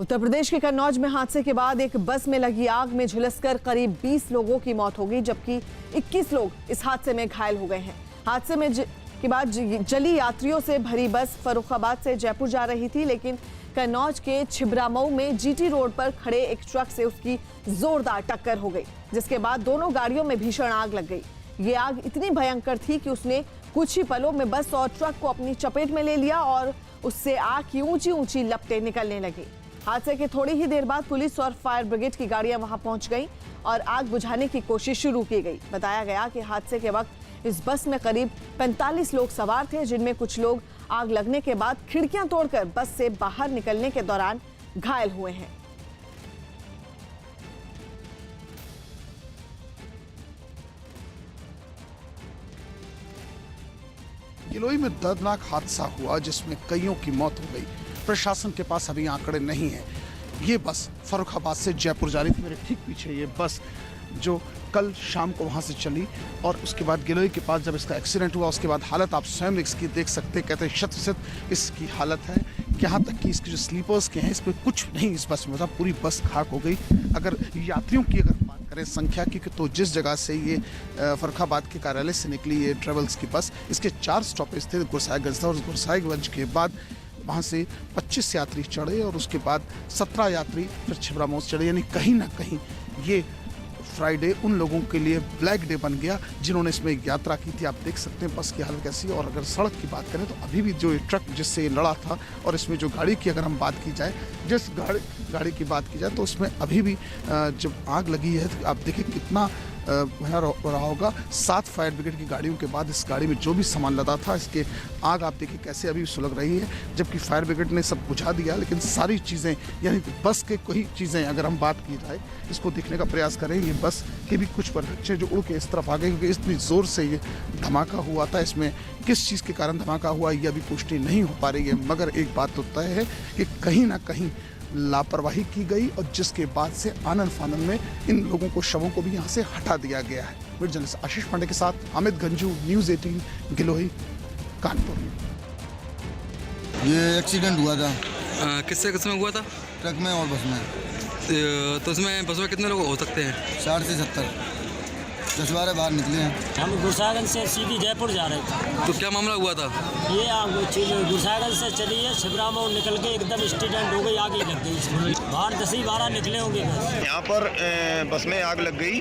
उत्तर प्रदेश के कन्नौज में हादसे के बाद एक बस में लगी आग में झुलसकर करीब 20 लोगों की मौत हो गई, जबकि 21 लोग इस हादसे में घायल हो गए हैं। हादसे में के बाद जली यात्रियों से भरी बस फर्रुखाबाद से जयपुर जा रही थी, लेकिन कन्नौज के छिबरामऊ में जीटी रोड पर खड़े एक ट्रक से उसकी जोरदार टक्कर हो गई, जिसके बाद दोनों गाड़ियों में भीषण आग लग गई। ये आग इतनी भयंकर थी कि उसने कुछ ही पलों में बस और ट्रक को अपनी चपेट में ले लिया और उससे आग की ऊंची ऊंची लपटें निकलने लगी। हादसे के थोड़ी ही देर बाद पुलिस और फायर ब्रिगेड की गाड़ियां वहां पहुंच गईं और आग बुझाने की कोशिश शुरू की गई। बताया गया कि हादसे के वक्त इस बस में करीब 45 लोग सवार थे, जिनमें कुछ लोग आग लगने के बाद खिड़कियां तोड़कर बस से बाहर निकलने के दौरान घायल हुए हैं। गिलोई में दर्दनाक हादसा हुआ जिसमें कईयों की मौत हो गई। प्रशासन के पास अभी आंकड़े नहीं हैं। ये बस फर्रुखाबाद से जयपुर जा रही थी। मेरे ठीक पीछे ये बस जो कल शाम को वहां से चली और उसके बाद गिलोई के पास जब इसका एक्सीडेंट हुआ उसके बाद हालत आप स्वयं इसकी देख सकते हैं। कहते हैं 100% इसकी हालत है, यहाँ तक कि इसके जो स्लीपर्स के हैं इस पर कुछ नहीं इस बस में, मतलब पूरी बस खाक हो गई। अगर यात्रियों की बात करें संख्या की, तो जिस जगह से ये फर्रुखाबाद के कार्यालय से निकली ये ट्रेवल्स की बस, इसके 4 स्टॉपेज थे गुरसाहिबगंज और गुरसाहिबगंज के बाद वहाँ से 25 यात्री चढ़े और उसके बाद 17 यात्री फिर छिबरामऊ चढ़े। यानी कहीं ना कहीं ये फ्राइडे उन लोगों के लिए ब्लैक डे बन गया जिन्होंने इसमें यात्रा की थी। आप देख सकते हैं बस की हालत कैसी है। और अगर सड़क की बात करें तो अभी भी जो ट्रक जिससे ये लड़ा था और इसमें जो गाड़ी की अगर हम बात की जाए, जिस गाड़ी की बात की जाए तो उसमें अभी भी जब आग लगी है तो आप देखिए कितना भयानक हो रहा होगा। 7 फायर ब्रिगेड की गाड़ियों के बाद इस गाड़ी में जो भी सामान लदा था इसके आग आप देखिए कैसे अभी सुलग रही है, जबकि फायर ब्रिगेड ने सब बुझा दिया। लेकिन सारी चीज़ें यानी बस के कोई चीज़ें अगर हम बात की जाए इसको देखने का प्रयास करें, ये बस के भी कुछ बच्चे जो उड़ के इस तरफ आ गए क्योंकि इतनी ज़ोर से ये धमाका हुआ था। इसमें किस चीज़ के कारण धमाका हुआ ये अभी पुष्टि नहीं हो पा रही है, मगर एक बात तो तय है कि कहीं ना कहीं लापरवाही की गई और जिसके बाद से आनन फानन में इन लोगों को शवों को भी यहाँ से हटा दिया गया है। वीडियो जर्नलिस्ट आशीष पांडे के साथ हामिद गंजू, न्यूज़ 18 गिलोई, कानपुर। ये एक्सीडेंट हुआ था। किसमें हुआ था? ट्रक में और बस में। तो उसमें बस में कितने लोग हो सकते हैं? 60 से 70 10-12 बाहर निकले हैं। हम गुरसाहिबगंज से सीधी जयपुर जा रहे थे। तो क्या मामला हुआ था? ये गुरसाहिबगंज से चली है, छिबरामऊ निकल के एकदम एक्सीडेंट हो गई, आग लग गई। बाहर 10-12 निकले होंगे बस। यहाँ पर बस में आग लग गई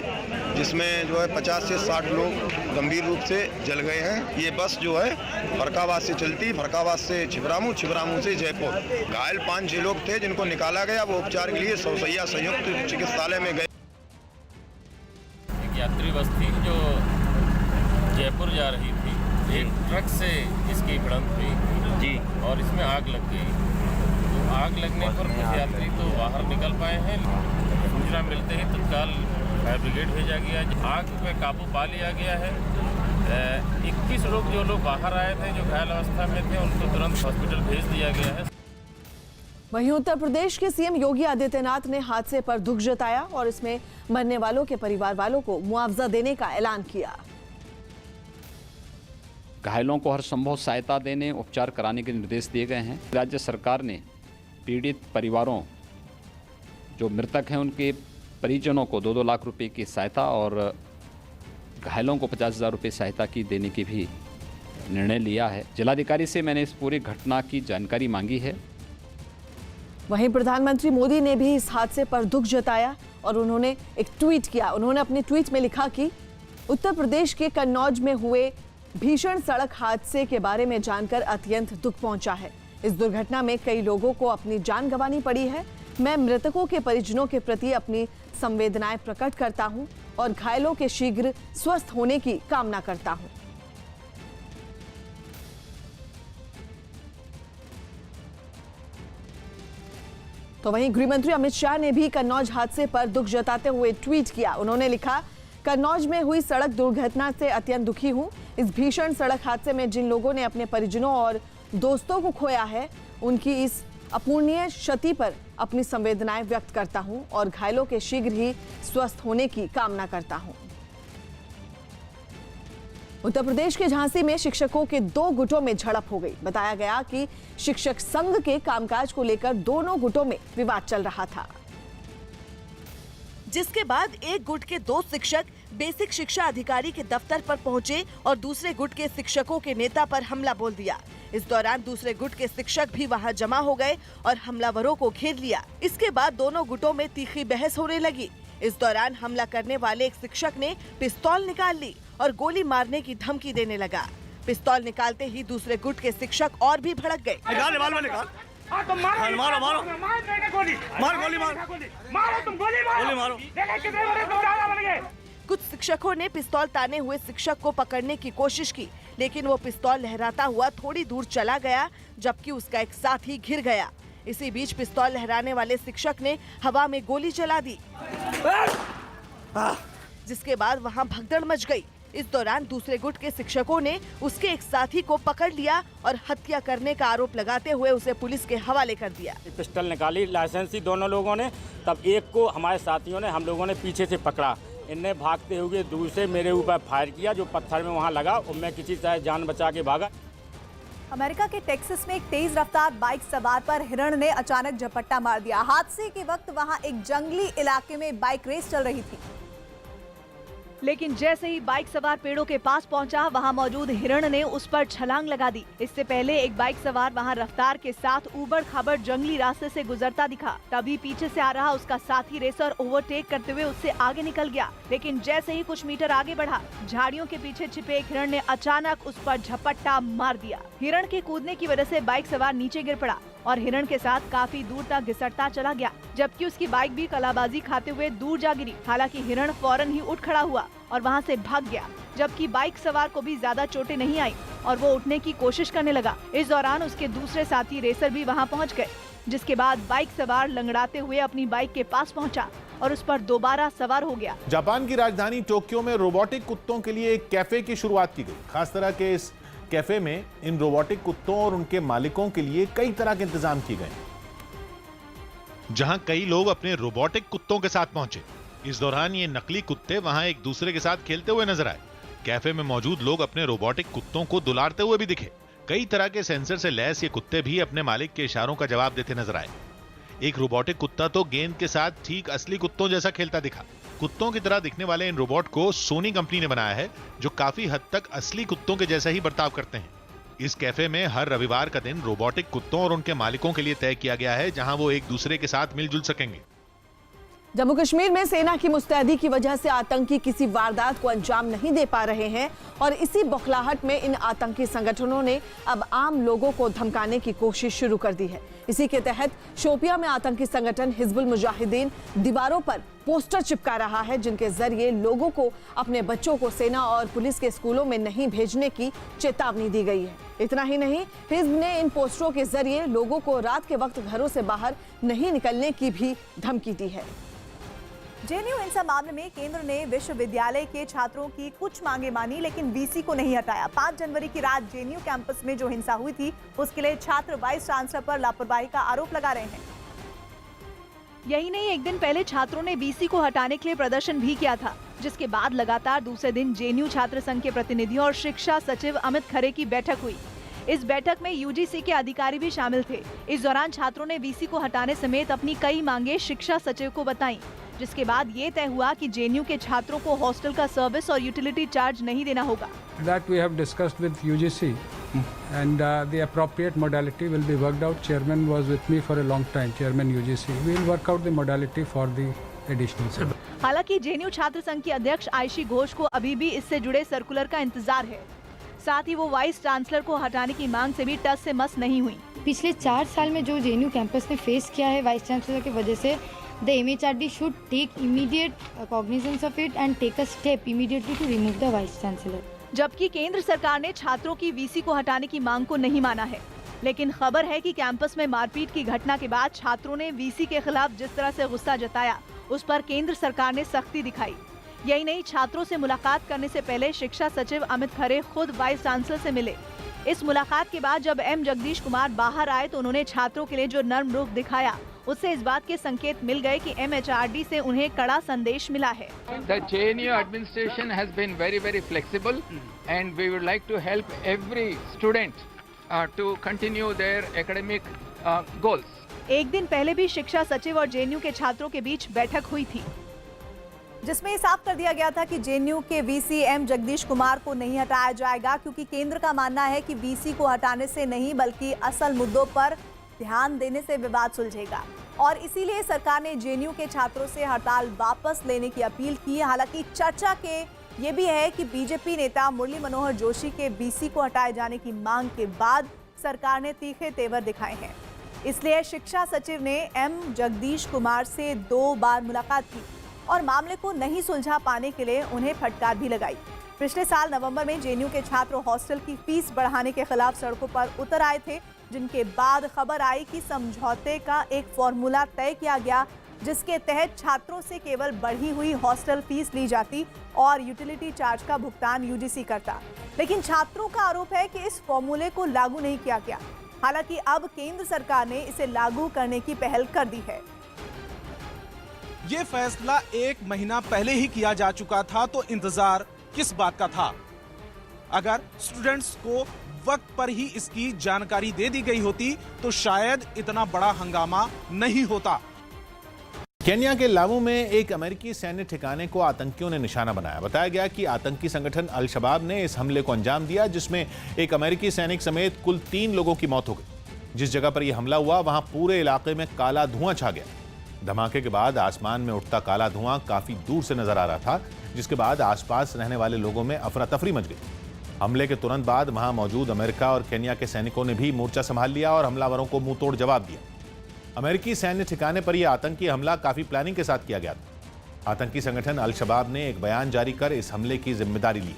जिसमें जो है 50 से 60 लोग गंभीर रूप से जल गए हैं। ये बस जो है फर्रुखाबाद से चलती, फर्रुखाबाद से छिबरामऊ, छिबरामऊ से जयपुर। घायल 5-6 लोग थे जिनको निकाला गया, वो उपचार के लिए सौसैया संयुक्त चिकित्सालय में गए। यात्री बस थी जो जयपुर जा रही थी, एक ट्रक से इसकी भिड़ंत हुई जी और इसमें आग लग गई। तो आग लगने पर कुछ यात्री तो बाहर निकल पाए हैं। सूचना मिलते ही तत्काल फायर ब्रिगेड भेजा गया, आग पे काबू पा लिया गया है। 21 लोग जो लोग बाहर आए थे जो घायल अवस्था में थे उनको तुरंत हॉस्पिटल भेज दिया गया है। वहीं उत्तर प्रदेश के सीएम योगी आदित्यनाथ ने हादसे पर दुख जताया और इसमें मरने वालों के परिवार वालों को मुआवजा देने का ऐलान किया। घायलों को हर संभव सहायता देने, उपचार कराने के निर्देश दिए गए हैं। राज्य सरकार ने पीड़ित परिवारों जो मृतक हैं उनके परिजनों को 2-2 लाख रुपए की सहायता और घायलों को 50,000 रुपये सहायता की देने की भी निर्णय लिया है। जिलाधिकारी से मैंने इस पूरी घटना की जानकारी मांगी है। वहीं प्रधानमंत्री मोदी ने भी इस हादसे पर दुख जताया और उन्होंने एक ट्वीट किया। उन्होंने अपने ट्वीट में लिखा कि उत्तर प्रदेश के कन्नौज में हुए भीषण सड़क हादसे के बारे में जानकर अत्यंत दुख पहुंचा है। इस दुर्घटना में कई लोगों को अपनी जान गंवानी पड़ी है। मैं मृतकों के परिजनों के प्रति अपनी संवेदनाएं प्रकट करता हूं और घायलों के शीघ्र स्वस्थ होने की कामना करता हूं। तो वहीं गृहमंत्री अमित शाह ने भी कन्नौज हादसे पर दुख जताते हुए ट्वीट किया। उन्होंने लिखा, कन्नौज में हुई सड़क दुर्घटना से अत्यंत दुखी हूं। इस भीषण सड़क हादसे में जिन लोगों ने अपने परिजनों और दोस्तों को खोया है उनकी इस अपूर्णीय क्षति पर अपनी संवेदनाएं व्यक्त करता हूं और घायलों के शीघ्र ही स्वस्थ होने की कामना करता हूं। उत्तर प्रदेश के झांसी में शिक्षकों के 2 गुटों में झड़प हो गई। बताया गया कि शिक्षक संघ के कामकाज को लेकर दोनों गुटों में विवाद चल रहा था, जिसके बाद एक गुट के 2 शिक्षक बेसिक शिक्षा अधिकारी के दफ्तर पर पहुंचे और दूसरे गुट के शिक्षकों के नेता पर हमला बोल दिया। इस दौरान दूसरे गुट के शिक्षक भी वहां जमा हो गए और हमलावरों को घेर लिया। इसके बाद दोनों गुटों में तीखी बहस होने लगी। इस दौरान हमला करने वाले एक शिक्षक ने पिस्तौल निकाल ली और गोली मारने की धमकी देने लगा। पिस्तौल निकालते ही दूसरे गुट के शिक्षक और भी भड़क गए। कुछ शिक्षकों ने पिस्तौल ताने हुए शिक्षक को पकड़ने की कोशिश की, लेकिन वो पिस्तौल लहराता हुआ थोड़ी दूर चला गया, जबकि उसका एक साथी घिर गया। इसी बीच पिस्तौल लहराने वाले शिक्षक ने हवा में गोली चला दी, जिसके बाद वहां भगदड़ मच गई। इस दौरान दूसरे गुट के शिक्षकों ने उसके एक साथी को पकड़ लिया और हत्या करने का आरोप लगाते हुए उसे पुलिस के हवाले कर दिया। पिस्टल निकाली लाइसेंसी दोनों लोगों ने, तब एक को हमारे साथियों ने हम लोगों ने पीछे से पकड़ा। इनने भागते हुए दूसरे मेरे ऊपर फायर किया, जो पत्थर में वहाँ लगा और मैं किसी तरह जान बचा के भागा। अमेरिका के टेक्सास में एक तेज रफ्तार बाइक सवार पर हिरण ने अचानक झपट्टा मार दिया। हादसे के वक्त वहां एक जंगली इलाके में बाइक रेस चल रही थी, लेकिन जैसे ही बाइक सवार पेड़ों के पास पहुंचा, वहां मौजूद हिरण ने उस पर छलांग लगा दी। इससे पहले एक बाइक सवार वहां रफ्तार के साथ ऊबड़ खाबड़ जंगली रास्ते से गुजरता दिखा। तभी पीछे से आ रहा उसका साथी रेसर ओवरटेक करते हुए उससे आगे निकल गया, लेकिन जैसे ही कुछ मीटर आगे बढ़ा, झाड़ियों के पीछे छिपे एक हिरण ने अचानक उस पर झपट्टा मार दिया। हिरण के कूदने की वजह से बाइक सवार नीचे गिर पड़ा और हिरण के साथ काफी दूर तक घिसटता चला गया, जबकि उसकी बाइक भी कलाबाजी खाते हुए दूर जा गिरी। हालांकि हिरण फौरन ही उठ खड़ा हुआ और वहां से भाग गया, जबकि बाइक सवार को भी ज्यादा चोटें नहीं आई और वो उठने की कोशिश करने लगा। इस दौरान उसके दूसरे साथी रेसर भी वहां पहुंच गए, जिसके बाद बाइक सवार लंगड़ाते हुए अपनी बाइक के पास पहुंचा और उस पर दोबारा सवार हो गया। जापान की राजधानी टोक्यो में रोबोटिक कुत्तों के लिए एक कैफे की शुरुआत की गई। खास तरह के इस कैफे में इन रोबोटिक कुत्तों और उनके मालिकों के लिए कई तरह के इंतजाम किए गए, जहां कई लोग अपने रोबोटिक कुत्तों के साथ पहुंचे। इस दौरान ये नकली कुत्ते वहां एक दूसरे के साथ खेलते हुए नजर आए। कैफे में मौजूद लोग अपने रोबोटिक कुत्तों को दुलारते हुए भी दिखे। कई तरह के सेंसर से लैस ये कुत्ते भी अपने मालिक के इशारों का जवाब देते नजर आए। एक रोबोटिक कुत्ता तो गेंद के साथ ठीक असली कुत्तों जैसा खेलता दिखा। कुत्तों की तरह दिखने वाले इन रोबोट को सोनी कंपनी ने बनाया है, जो काफी हद तक असली कुत्तों के जैसा ही बर्ताव करते हैं। इस कैफे में हर रविवार का दिन रोबोटिक कुत्तों और उनके मालिकों के लिए तय किया गया है, जहां वो एक दूसरे के साथ मिलजुल सकेंगे। जम्मू कश्मीर में सेना की मुस्तैदी की वजह से आतंकी किसी वारदात को अंजाम नहीं दे पा रहे हैं और इसी बौखलाहट में इन आतंकी संगठनों ने अब आम लोगों को धमकाने की कोशिश शुरू कर दी है। इसी के तहत शोपियां में आतंकी संगठन हिजबुल मुजाहिदीन दीवारों पर पोस्टर चिपका रहा है, जिनके जरिए लोगों को अपने बच्चों को सेना और पुलिस के स्कूलों में नहीं भेजने की चेतावनी दी गई है। इतना ही नहीं, हिजब ने इन पोस्टरों के जरिए लोगों को रात के वक्त घरों से बाहर नहीं निकलने की भी धमकी दी है। जेएनयू हिंसा मामले में केंद्र ने विश्वविद्यालय के छात्रों की कुछ मांगे मानी, लेकिन वीसी को नहीं हटाया। 5 जनवरी की रात जेएनयू कैंपस में जो हिंसा हुई थी, उसके लिए छात्र वाइस चांसलर पर लापरवाही का आरोप लगा रहे हैं। यही नहीं, एक दिन पहले छात्रों ने वीसी को हटाने के लिए प्रदर्शन भी किया था, जिसके बाद लगातार दूसरे दिन जेएनयू छात्र संघ के प्रतिनिधियों और शिक्षा सचिव अमित खरे की बैठक हुई। इस बैठक में यूजीसी के अधिकारी भी शामिल थे। इस दौरान छात्रों ने वीसी को हटाने समेत अपनी कई मांगे शिक्षा सचिव को बताई, जिसके बाद ये तय हुआ कि जेएनयू के छात्रों को हॉस्टल का सर्विस और यूटिलिटी चार्ज नहीं देना होगा। That we have discussed with UGC and the appropriate modality will be worked out. Chairman was with me for a long time, Chairman UGC. We will work out the modality for the additional service. हालांकि JNU छात्र संघ की अध्यक्ष आयशी घोष को अभी भी इससे जुड़े सर्कुलर का इंतजार है। साथ ही वो वाइस चांसलर को हटाने की मांग से भी टस से मस नहीं हुई। पिछले 4 साल में जो जेएनयू कैंपस ने फेस किया है वाइस चांसलर की वजह से, the MHRD should take immediate cognizance of it and take a step immediately to remove the vice chancellor. जबकि केंद्र सरकार ने छात्रों की वीसी को हटाने की मांग को नहीं माना है, लेकिन खबर है कि कैंपस में मारपीट की घटना के बाद छात्रों ने वीसी के खिलाफ जिस तरह से गुस्सा जताया, उस पर केंद्र सरकार ने सख्ती दिखाई। यही नहीं, छात्रों से मुलाकात करने से पहले शिक्षा सचिव अमित खरे खुद वाइस चांसलर से मिले। इस मुलाकात के बाद जब एम जगदीश कुमार बाहर आए तो उन्होंने छात्रों के लिए जो नर्म रुख दिखाया, उससे इस बात के संकेत मिल गए कि MHRD से उन्हें कड़ा संदेश मिला है। The JNU administration has been very flexible and we would like to help every student to continue their academic goals. एक दिन पहले भी शिक्षा सचिव और JNU के छात्रों के बीच बैठक हुई थी, जिसमें ये साफ कर दिया गया था कि JNU के VC एम जगदीश कुमार को नहीं हटाया जाएगा, क्योंकि केंद्र का मानना है कि VC को हटाने से नहीं बल्कि असल मुद्दों पर ध्यान देने से विवाद सुलझेगा। और इसीलिए सरकार ने JNU के छात्रों से हड़ताल वापस लेने की अपील की। हालांकि चर्चा के ये भी है कि बीजेपी नेता मुरली मनोहर जोशी के VC को हटाए जाने की मांग के बाद सरकार ने तीखे तेवर दिखाए हैं। इसलिए शिक्षा सचिव ने एम जगदीश कुमार से 2 बार मुलाकात की और मामले को नहीं सुलझा पाने के लिए उन्हें फटकार भी लगाई। पिछले साल नवंबर में JNU के छात्र हॉस्टल की फीस बढ़ाने के खिलाफ सड़कों पर उतर आए थे, जिनके बाद खबर आई कि समझौते का एक फॉर्मूला तय किया गया, जिसके तहत छात्रों से केवल बढ़ी हुई हॉस्टल फीस ली जाती और यूटिलिटी चार्ज का भुगतान UGC करता। लेकिन छात्रों का आरोप है कि इस फॉर्मूले को लागू नहीं किया गया। हालांकि अब केंद्र सरकार ने इसे लागू करने की पहल कर दी है। ये फैसला 1 महीना पहले ही किया जा चुका था, तो इंतजार किस बात का था? अगर स्टूडेंट्स को वक्त पर ही इसकी जानकारी दे दी गई होती तो शायद इतना बड़ा हंगामा नहीं होता। केन्या के लामू में एक अमेरिकी सैन्य ठिकाने को आतंकियों ने निशाना बनाया। बताया गया कि आतंकी संगठन अल शबाब ने इस हमले को अंजाम दिया, जिसमें एक अमेरिकी सैनिक समेत कुल 3 लोगों की मौत हो गई। जिस जगह पर यह हमला हुआ वहां पूरे इलाके में काला धुआं छा गया। धमाके के बाद आसमान में उठता काला धुआं काफी दूर से नजर आ रहा था, जिसके बाद आसपास रहने वाले लोगों में अफरा तफरी मच गई। हमले के तुरंत बाद वहां मौजूद अमेरिका और केन्या के सैनिकों ने भी मोर्चा संभाल लिया और हमलावरों को मुंहतोड़ जवाब दिया। अमेरिकी सैन्य ठिकाने पर यह आतंकी हमला काफी प्लानिंग के साथ किया गया था। आतंकी संगठन अल शबाब ने एक बयान जारी कर इस हमले की जिम्मेदारी ली।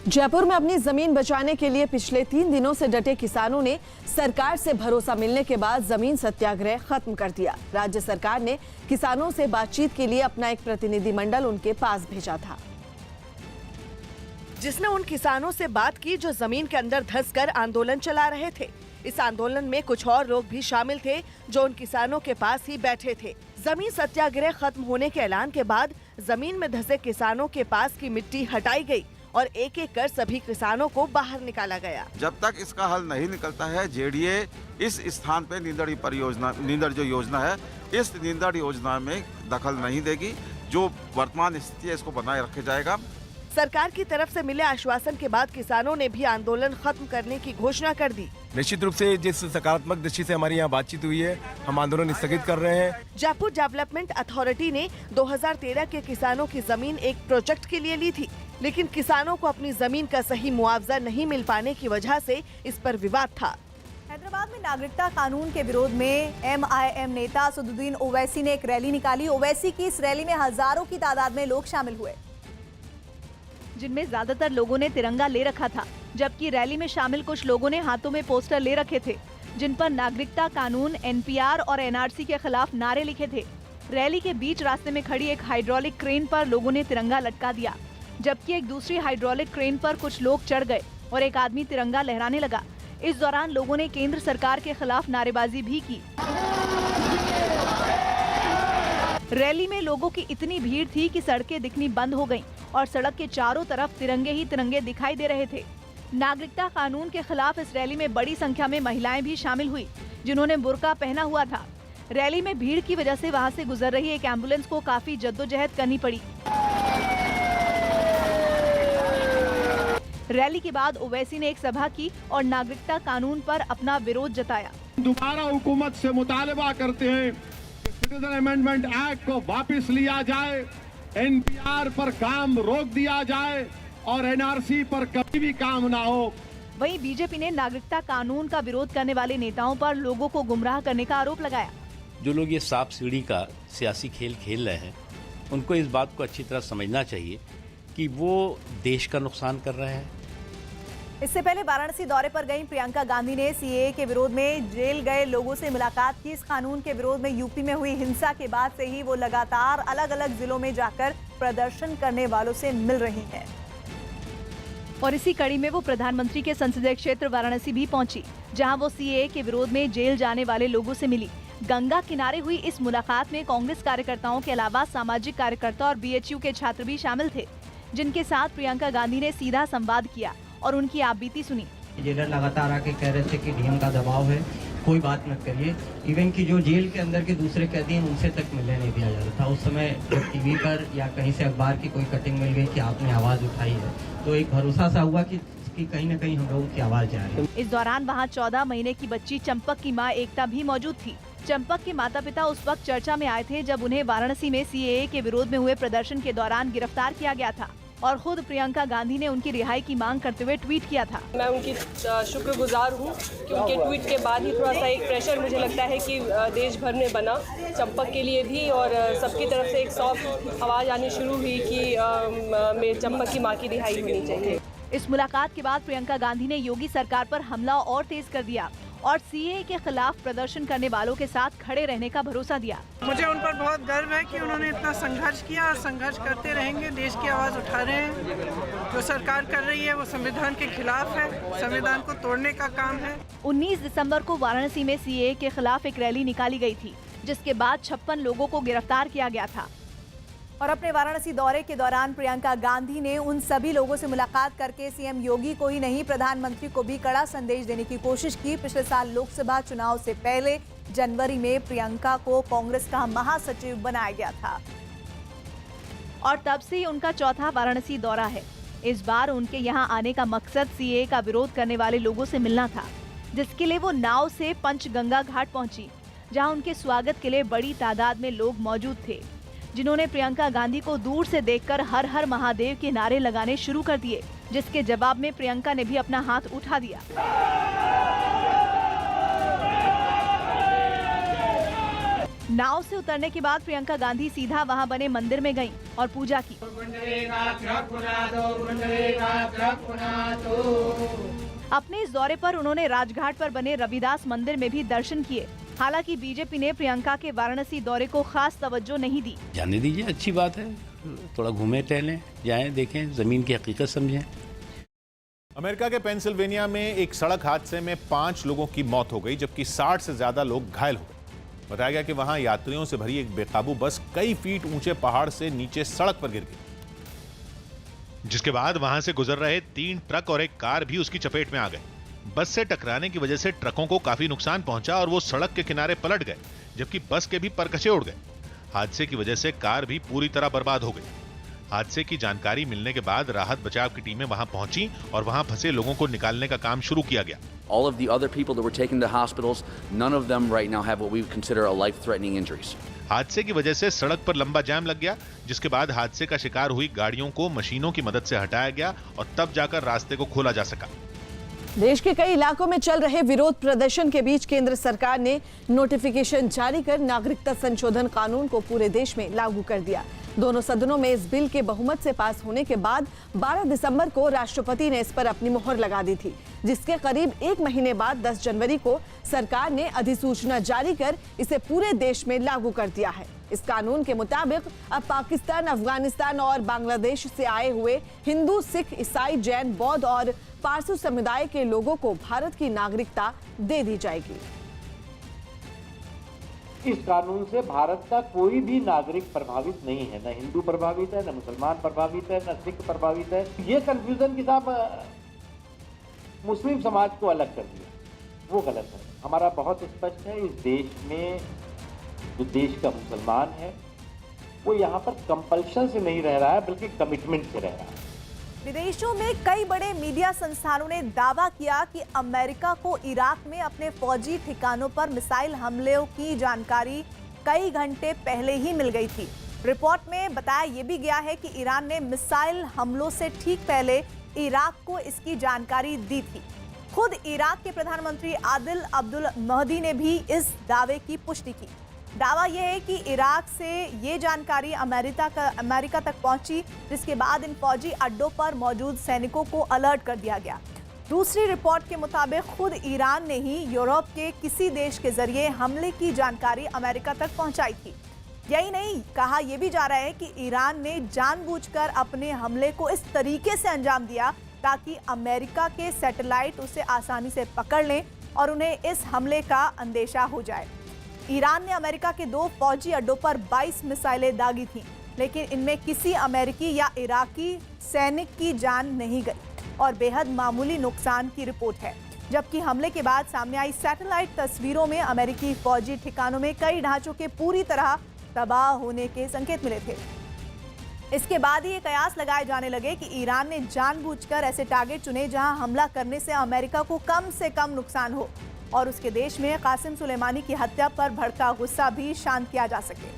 जयपुर में अपनी जमीन बचाने के लिए पिछले 3 दिनों से डटे किसानों ने सरकार से भरोसा मिलने के बाद जमीन सत्याग्रह खत्म कर दिया। राज्य सरकार ने किसानों से बातचीत के लिए अपना एक प्रतिनिधिमंडल उनके पास भेजा था, जिसने उन किसानों से बात की जो जमीन के अंदर धंसकर आंदोलन चला रहे थे। इस आंदोलन में कुछ और लोग भी शामिल थे जो उन किसानों के पास ही बैठे थे। जमीन सत्याग्रह खत्म होने के ऐलान के बाद जमीन में धंसे किसानों के पास की मिट्टी हटाई गई और एक-एक कर सभी किसानों को बाहर निकाला गया। जब तक इसका हल नहीं निकलता है, जेडीए इस स्थान पे नींदड़ जो योजना है, इस नींदड़ योजना में दखल नहीं देगी। जो वर्तमान स्थिति है इसको बनाए रखा जाएगा। सरकार की तरफ से मिले आश्वासन के बाद किसानों ने भी आंदोलन खत्म करने की घोषणा कर दी। निश्चित रूप से जिस सकारात्मक दृष्टि से हमारी यहाँ बातचीत हुई है, हम आंदोलन स्थगित कर रहे हैं। जयपुर डेवलपमेंट अथॉरिटी ने 2013 के किसानों की जमीन एक प्रोजेक्ट के लिए ली थी, लेकिन किसानों को अपनी जमीन का सही मुआवजा नहीं मिल पाने की वजह से इस पर विवाद था। हैदराबाद में नागरिकता कानून के विरोध में MIM नेता असदुद्दीन ओवैसी ने एक रैली निकाली। ओवैसी की इस रैली में हजारों की तादाद में लोग शामिल हुए, जिनमें ज्यादातर लोगों ने तिरंगा ले रखा था, जबकि रैली में शामिल कुछ लोगों ने हाथों में पोस्टर ले रखे थे जिन पर नागरिकता कानून, NPR और NRC के खिलाफ नारे लिखे थे। रैली के बीच रास्ते में खड़ी एक हाइड्रोलिक क्रेन पर लोगों ने तिरंगा लटका दिया, जबकि एक दूसरी हाइड्रोलिक क्रेन पर कुछ लोग चढ़ गए और एक आदमी तिरंगा लहराने लगा। इस दौरान लोगों ने केंद्र सरकार के खिलाफ नारेबाजी भी की। रैली में लोगों की इतनी भीड़ थी कि सड़कें दिखनी बंद हो गईं और सड़क के चारों तरफ तिरंगे ही तिरंगे दिखाई दे रहे थे। नागरिकता कानून के खिलाफ इस रैली में बड़ी संख्या में महिलाएं भी शामिल हुई, जिन्होंने बुर्का पहना हुआ था। रैली में भीड़ की वजह से वहां से गुजर रही एक एम्बुलेंस को काफी जद्दोजहद करनी पड़ी। रैली के बाद ओवैसी ने एक सभा की और नागरिकता कानून पर अपना विरोध जताया। दोबारा हुकूमत से मुतालबा करते हैं कि सिटीजन अमेंडमेंट एक्ट को वापस लिया जाए, NPR पर काम रोक दिया जाए और NRC पर कभी भी काम ना हो। वहीं बीजेपी ने नागरिकता कानून का विरोध करने वाले नेताओं पर लोगों को गुमराह करने का आरोप लगाया। जो लोग ये सांप सीढ़ी का सियासी खेल खेल रहे हैं, उनको इस बात को अच्छी तरह समझना चाहिए कि वो देश का नुकसान कर रहे हैं। इससे पहले वाराणसी दौरे पर गई प्रियंका गांधी ने CAA के विरोध में जेल गए लोगों से मुलाकात की। इस कानून के विरोध में यूपी में हुई हिंसा के बाद से ही वो लगातार अलग अलग जिलों में जाकर प्रदर्शन करने वालों से मिल रही हैं। और इसी कड़ी में वो प्रधानमंत्री के संसदीय क्षेत्र वाराणसी भी पहुंची, जहां वो CAA के विरोध में जेल जाने वाले लोगों से मिली। गंगा किनारे हुई इस मुलाकात में कांग्रेस कार्यकर्ताओं के अलावा सामाजिक कार्यकर्ता और बीएचयू के छात्र भी शामिल थे, जिनके साथ प्रियंका गांधी ने सीधा संवाद किया और उनकी आपबीती सुनी। जेलर लगातार आके कह रहे थे कि डीएम का दबाव है, कोई बात मत करिए। इवन कि जो जेल के अंदर के दूसरे कैदी हैं उनसे तक मिलने नहीं दिया जाता था। उस समय जब टीवी पर या कहीं से अखबार की कोई कटिंग मिल गई कि आपने आवाज़ उठाई है, तो एक भरोसा सा हुआ कि कहीं न कहीं हम लोगों की आवाज़ जा रही है। इस दौरान वहां 14 महीने की बच्ची चंपक की मां एकता भी मौजूद थी। चंपक के माता पिता उस वक्त चर्चा में आए थे जब उन्हें वाराणसी में सीएए के विरोध में हुए प्रदर्शन के दौरान गिरफ्तार किया गया था और खुद प्रियंका गांधी ने उनकी रिहाई की मांग करते हुए ट्वीट किया था। मैं उनकी शुक्रगुजार हूँ कि उनके ट्वीट के बाद ही थोड़ा सा एक प्रेशर मुझे लगता है कि देश भर में बना, चंपक के लिए भी, और सबकी तरफ से एक सॉफ्ट आवाज़ आनी शुरू हुई कि चंपक की माँ की रिहाई होनी चाहिए। इस मुलाकात के बाद प्रियंका गांधी ने योगी सरकार पर हमला और तेज कर दिया और सीएए के खिलाफ प्रदर्शन करने वालों के साथ खड़े रहने का भरोसा दिया। मुझे उन पर बहुत गर्व है कि उन्होंने इतना संघर्ष किया और संघर्ष करते रहेंगे। देश की आवाज़ उठा रहे हैं। जो सरकार कर रही है वो संविधान के खिलाफ है, संविधान को तोड़ने का काम है। 19 दिसंबर को वाराणसी में सीएए के खिलाफ एक रैली निकाली गई थी, जिसके बाद 56 लोगों को गिरफ्तार किया गया था। और अपने वाराणसी दौरे के दौरान प्रियंका गांधी ने उन सभी लोगों से मुलाकात करके सीएम योगी को ही नहीं, प्रधानमंत्री को भी कड़ा संदेश देने की कोशिश की। पिछले साल लोकसभा चुनाव से पहले जनवरी में प्रियंका को कांग्रेस का महासचिव बनाया गया था और तब से उनका चौथा वाराणसी दौरा है। इस बार उनके यहां आने का मकसद सीएए का विरोध करने वाले लोगों से मिलना था, जिसके लिए वो नाव से पंचगंगा घाट पहुंची, जहां उनके स्वागत के लिए बड़ी तादाद में लोग मौजूद थे, जिन्होंने प्रियंका गांधी को दूर से देखकर हर हर महादेव के नारे लगाने शुरू कर दिए, जिसके जवाब में प्रियंका ने भी अपना हाथ उठा दिया। नाव से उतरने के बाद प्रियंका गांधी सीधा वहां बने मंदिर में गईं और पूजा की। अपने इस दौरे पर उन्होंने राजघाट पर बने रविदास मंदिर में भी दर्शन किए। हालांकि बीजेपी ने प्रियंका के वाराणसी दौरे को खास तवज्जो नहीं दी। जाने दीजिए, अच्छी बात है, थोड़ा घूमें टहलें, जाएं, देखें, जमीन की हकीकत समझें। अमेरिका के पेंसिल्वेनिया में एक सड़क हादसे में 5 लोगों की मौत हो गई, जबकि 60 से ज्यादा लोग घायल हो गए। बताया गया कि वहां यात्रियों से भरी एक बेकाबू बस कई फीट ऊंचे पहाड़ से नीचे सड़क पर गिर गई, जिसके बाद वहां से गुजर रहे 3 ट्रक और एक कार भी उसकी चपेट में आ गए। बस से टकराने की वजह से ट्रकों को काफी नुकसान पहुंचा और वो सड़क के किनारे पलट गए, जबकि बस के भी परकशे उड़ गए। हादसे की वजह से कार भी पूरी तरह बर्बाद हो गई। हादसे की जानकारी मिलने के बाद राहत बचाव की टीमें वहां पहुंची और वहां फंसे लोगों को निकालने का काम शुरू किया गया। All of the other people that were taken to hospitals, none of them right now have what we would consider a life-threatening injuries. हादसे की वजह से सड़क पर लंबा जाम लग गया, जिसके बाद हादसे का शिकार हुई गाड़ियों को मशीनों की मदद से हटाया गया और तब जाकर रास्ते को खोला जा सका। देश के कई इलाकों में चल रहे विरोध प्रदर्शन के बीच केंद्र सरकार ने नोटिफिकेशन जारी कर नागरिकता संशोधन कानून को पूरे देश में लागू कर दिया। दोनों सदनों में इस बिल के बहुमत से पास होने के बाद 12 दिसंबर को राष्ट्रपति ने इस पर अपनी मुहर लगा दी थी, जिसके करीब 1 महीने बाद 10 जनवरी को सरकार ने अधिसूचना जारी कर इसे पूरे देश में लागू कर दिया है। इस कानून के मुताबिक अब पाकिस्तान, अफगानिस्तान और बांग्लादेश से आए हुए हिंदू, सिख, ईसाई, जैन, बौद्ध और पारसी समुदाय के लोगों को भारत की नागरिकता दे दी जाएगी। इस कानून से भारत का कोई भी नागरिक प्रभावित नहीं है, न हिंदू प्रभावित है, न मुसलमान प्रभावित है, न सिख प्रभावित है। ये कंफ्यूजन के साथ मुस्लिम समाज को अलग कर दिया, वो गलत है। हमारा बहुत स्पष्ट है, इस देश में जो देश का मुसलमान है वो यहाँ पर कंपल्शन से नहीं रह रहा है, बल्कि कमिटमेंट से रह रहा है। विदेशों में कई बड़े मीडिया संस्थानों ने दावा किया कि अमेरिका को इराक में अपने फौजी ठिकानों पर मिसाइल हमलों की जानकारी कई घंटे पहले ही मिल गई थी। रिपोर्ट में बताया यह भी गया है कि ईरान ने मिसाइल हमलों से ठीक पहले इराक को इसकी जानकारी दी थी। खुद इराक के प्रधानमंत्री आदिल अब्दुल महदी ने भी इस दावे की पुष्टि की। दावा यह है कि इराक से ये जानकारी अमेरिका तक पहुंची, जिसके बाद इन फौजी अड्डों पर मौजूद सैनिकों को अलर्ट कर दिया गया। दूसरी रिपोर्ट के मुताबिक खुद ईरान ने ही यूरोप के किसी देश के जरिए हमले की जानकारी अमेरिका तक पहुंचाई थी। यही नहीं, कहा यह भी जा रहा है कि ईरान ने जानबूझकर अपने हमले को इस तरीके से अंजाम दिया ताकि अमेरिका के सैटेलाइट उसे आसानी से पकड़ लें और उन्हें इस हमले का अंदेशा हो जाए। ईरान ने अमेरिका के 2 फौजी अड्डों पर 22 मिसाइलें दागी थीं, लेकिन इनमें किसी अमेरिकी या इराकी सैनिक की जान नहीं गई और बेहद मामूली नुकसान की रिपोर्ट है। जबकि हमले के बाद सामने आई सैटेलाइट तस्वीरों में अमेरिकी फौजी ठिकानों में कई ढांचों के पूरी तरह तबाह होने के संकेत मिले थे। इसके बाद ही ये कयास लगाए जाने लगे कि ईरान ने जानबूझकर ऐसे टारगेट चुने जहां हमला करने से अमेरिका को कम से कम नुकसान हो और उसके देश में कासिम सुलेमानी की हत्या पर भड़का गुस्सा भी शांत किया जा सके।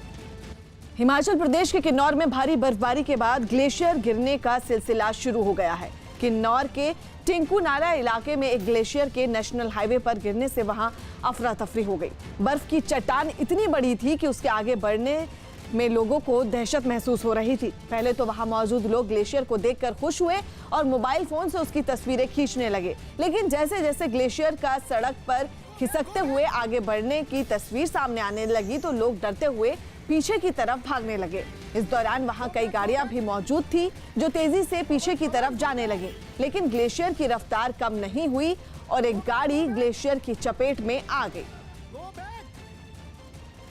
हिमाचल प्रदेश के किन्नौर में भारी बर्फबारी के बाद ग्लेशियर गिरने का सिलसिला शुरू हो गया है। किन्नौर के टिंकू नाला इलाके में एक ग्लेशियर के नेशनल हाईवे पर गिरने से वहां अफरा तफरी हो गई। बर्फ की चट्टान इतनी बड़ी थी कि उसके आगे बढ़ने में लोगों को दहशत महसूस हो रही थी। पहले तो वहां मौजूद लोग ग्लेशियर को देखकर खुश हुए और मोबाइल फोन से उसकी तस्वीरें खींचने लगे, लेकिन जैसे जैसे ग्लेशियर का सड़क पर खिसकते हुए आगे बढ़ने की तस्वीर सामने आने लगी तो लोग डरते हुए पीछे की तरफ भागने लगे। इस दौरान वहां कई गाड़ियां भी मौजूद थी जो तेजी से पीछे की तरफ जाने लगे, लेकिन ग्लेशियर की रफ्तार कम नहीं हुई और एक गाड़ी ग्लेशियर की चपेट में आ गई।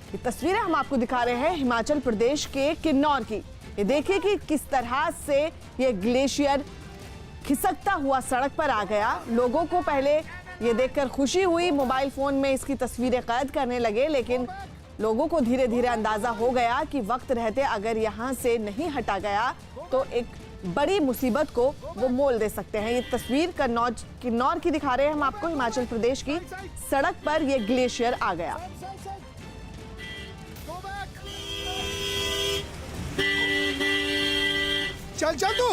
ये तस्वीरें हम आपको दिखा रहे हैं हिमाचल प्रदेश के किन्नौर की। ये देखिए कि किस तरह से ये ग्लेशियर खिसकता हुआ सड़क पर आ गया। लोगों को पहले ये देखकर खुशी हुई, मोबाइल फोन में इसकी तस्वीरें कैद करने लगे, लेकिन लोगों को धीरे धीरे अंदाजा हो गया कि वक्त रहते अगर यहाँ से नहीं हटा गया तो एक बड़ी मुसीबत को वो मोल दे सकते हैं। ये तस्वीर किन्नौर की दिखा रहे हैं हम आपको, हिमाचल प्रदेश की। सड़क पर ये ग्लेशियर आ गया। चल चल तू,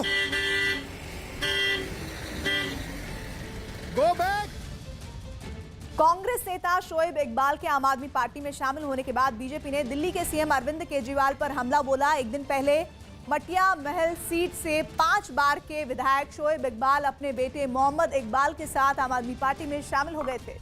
गो बैक। कांग्रेस नेता शोएब इकबाल के आम आदमी पार्टी में शामिल होने के बाद बीजेपी ने दिल्ली के सीएम अरविंद केजरीवाल पर हमला बोला। एक दिन पहले मटिया महल सीट से 5 बार के विधायक शोएब इकबाल अपने बेटे मोहम्मद इकबाल के साथ आम आदमी पार्टी में शामिल हो गए थे,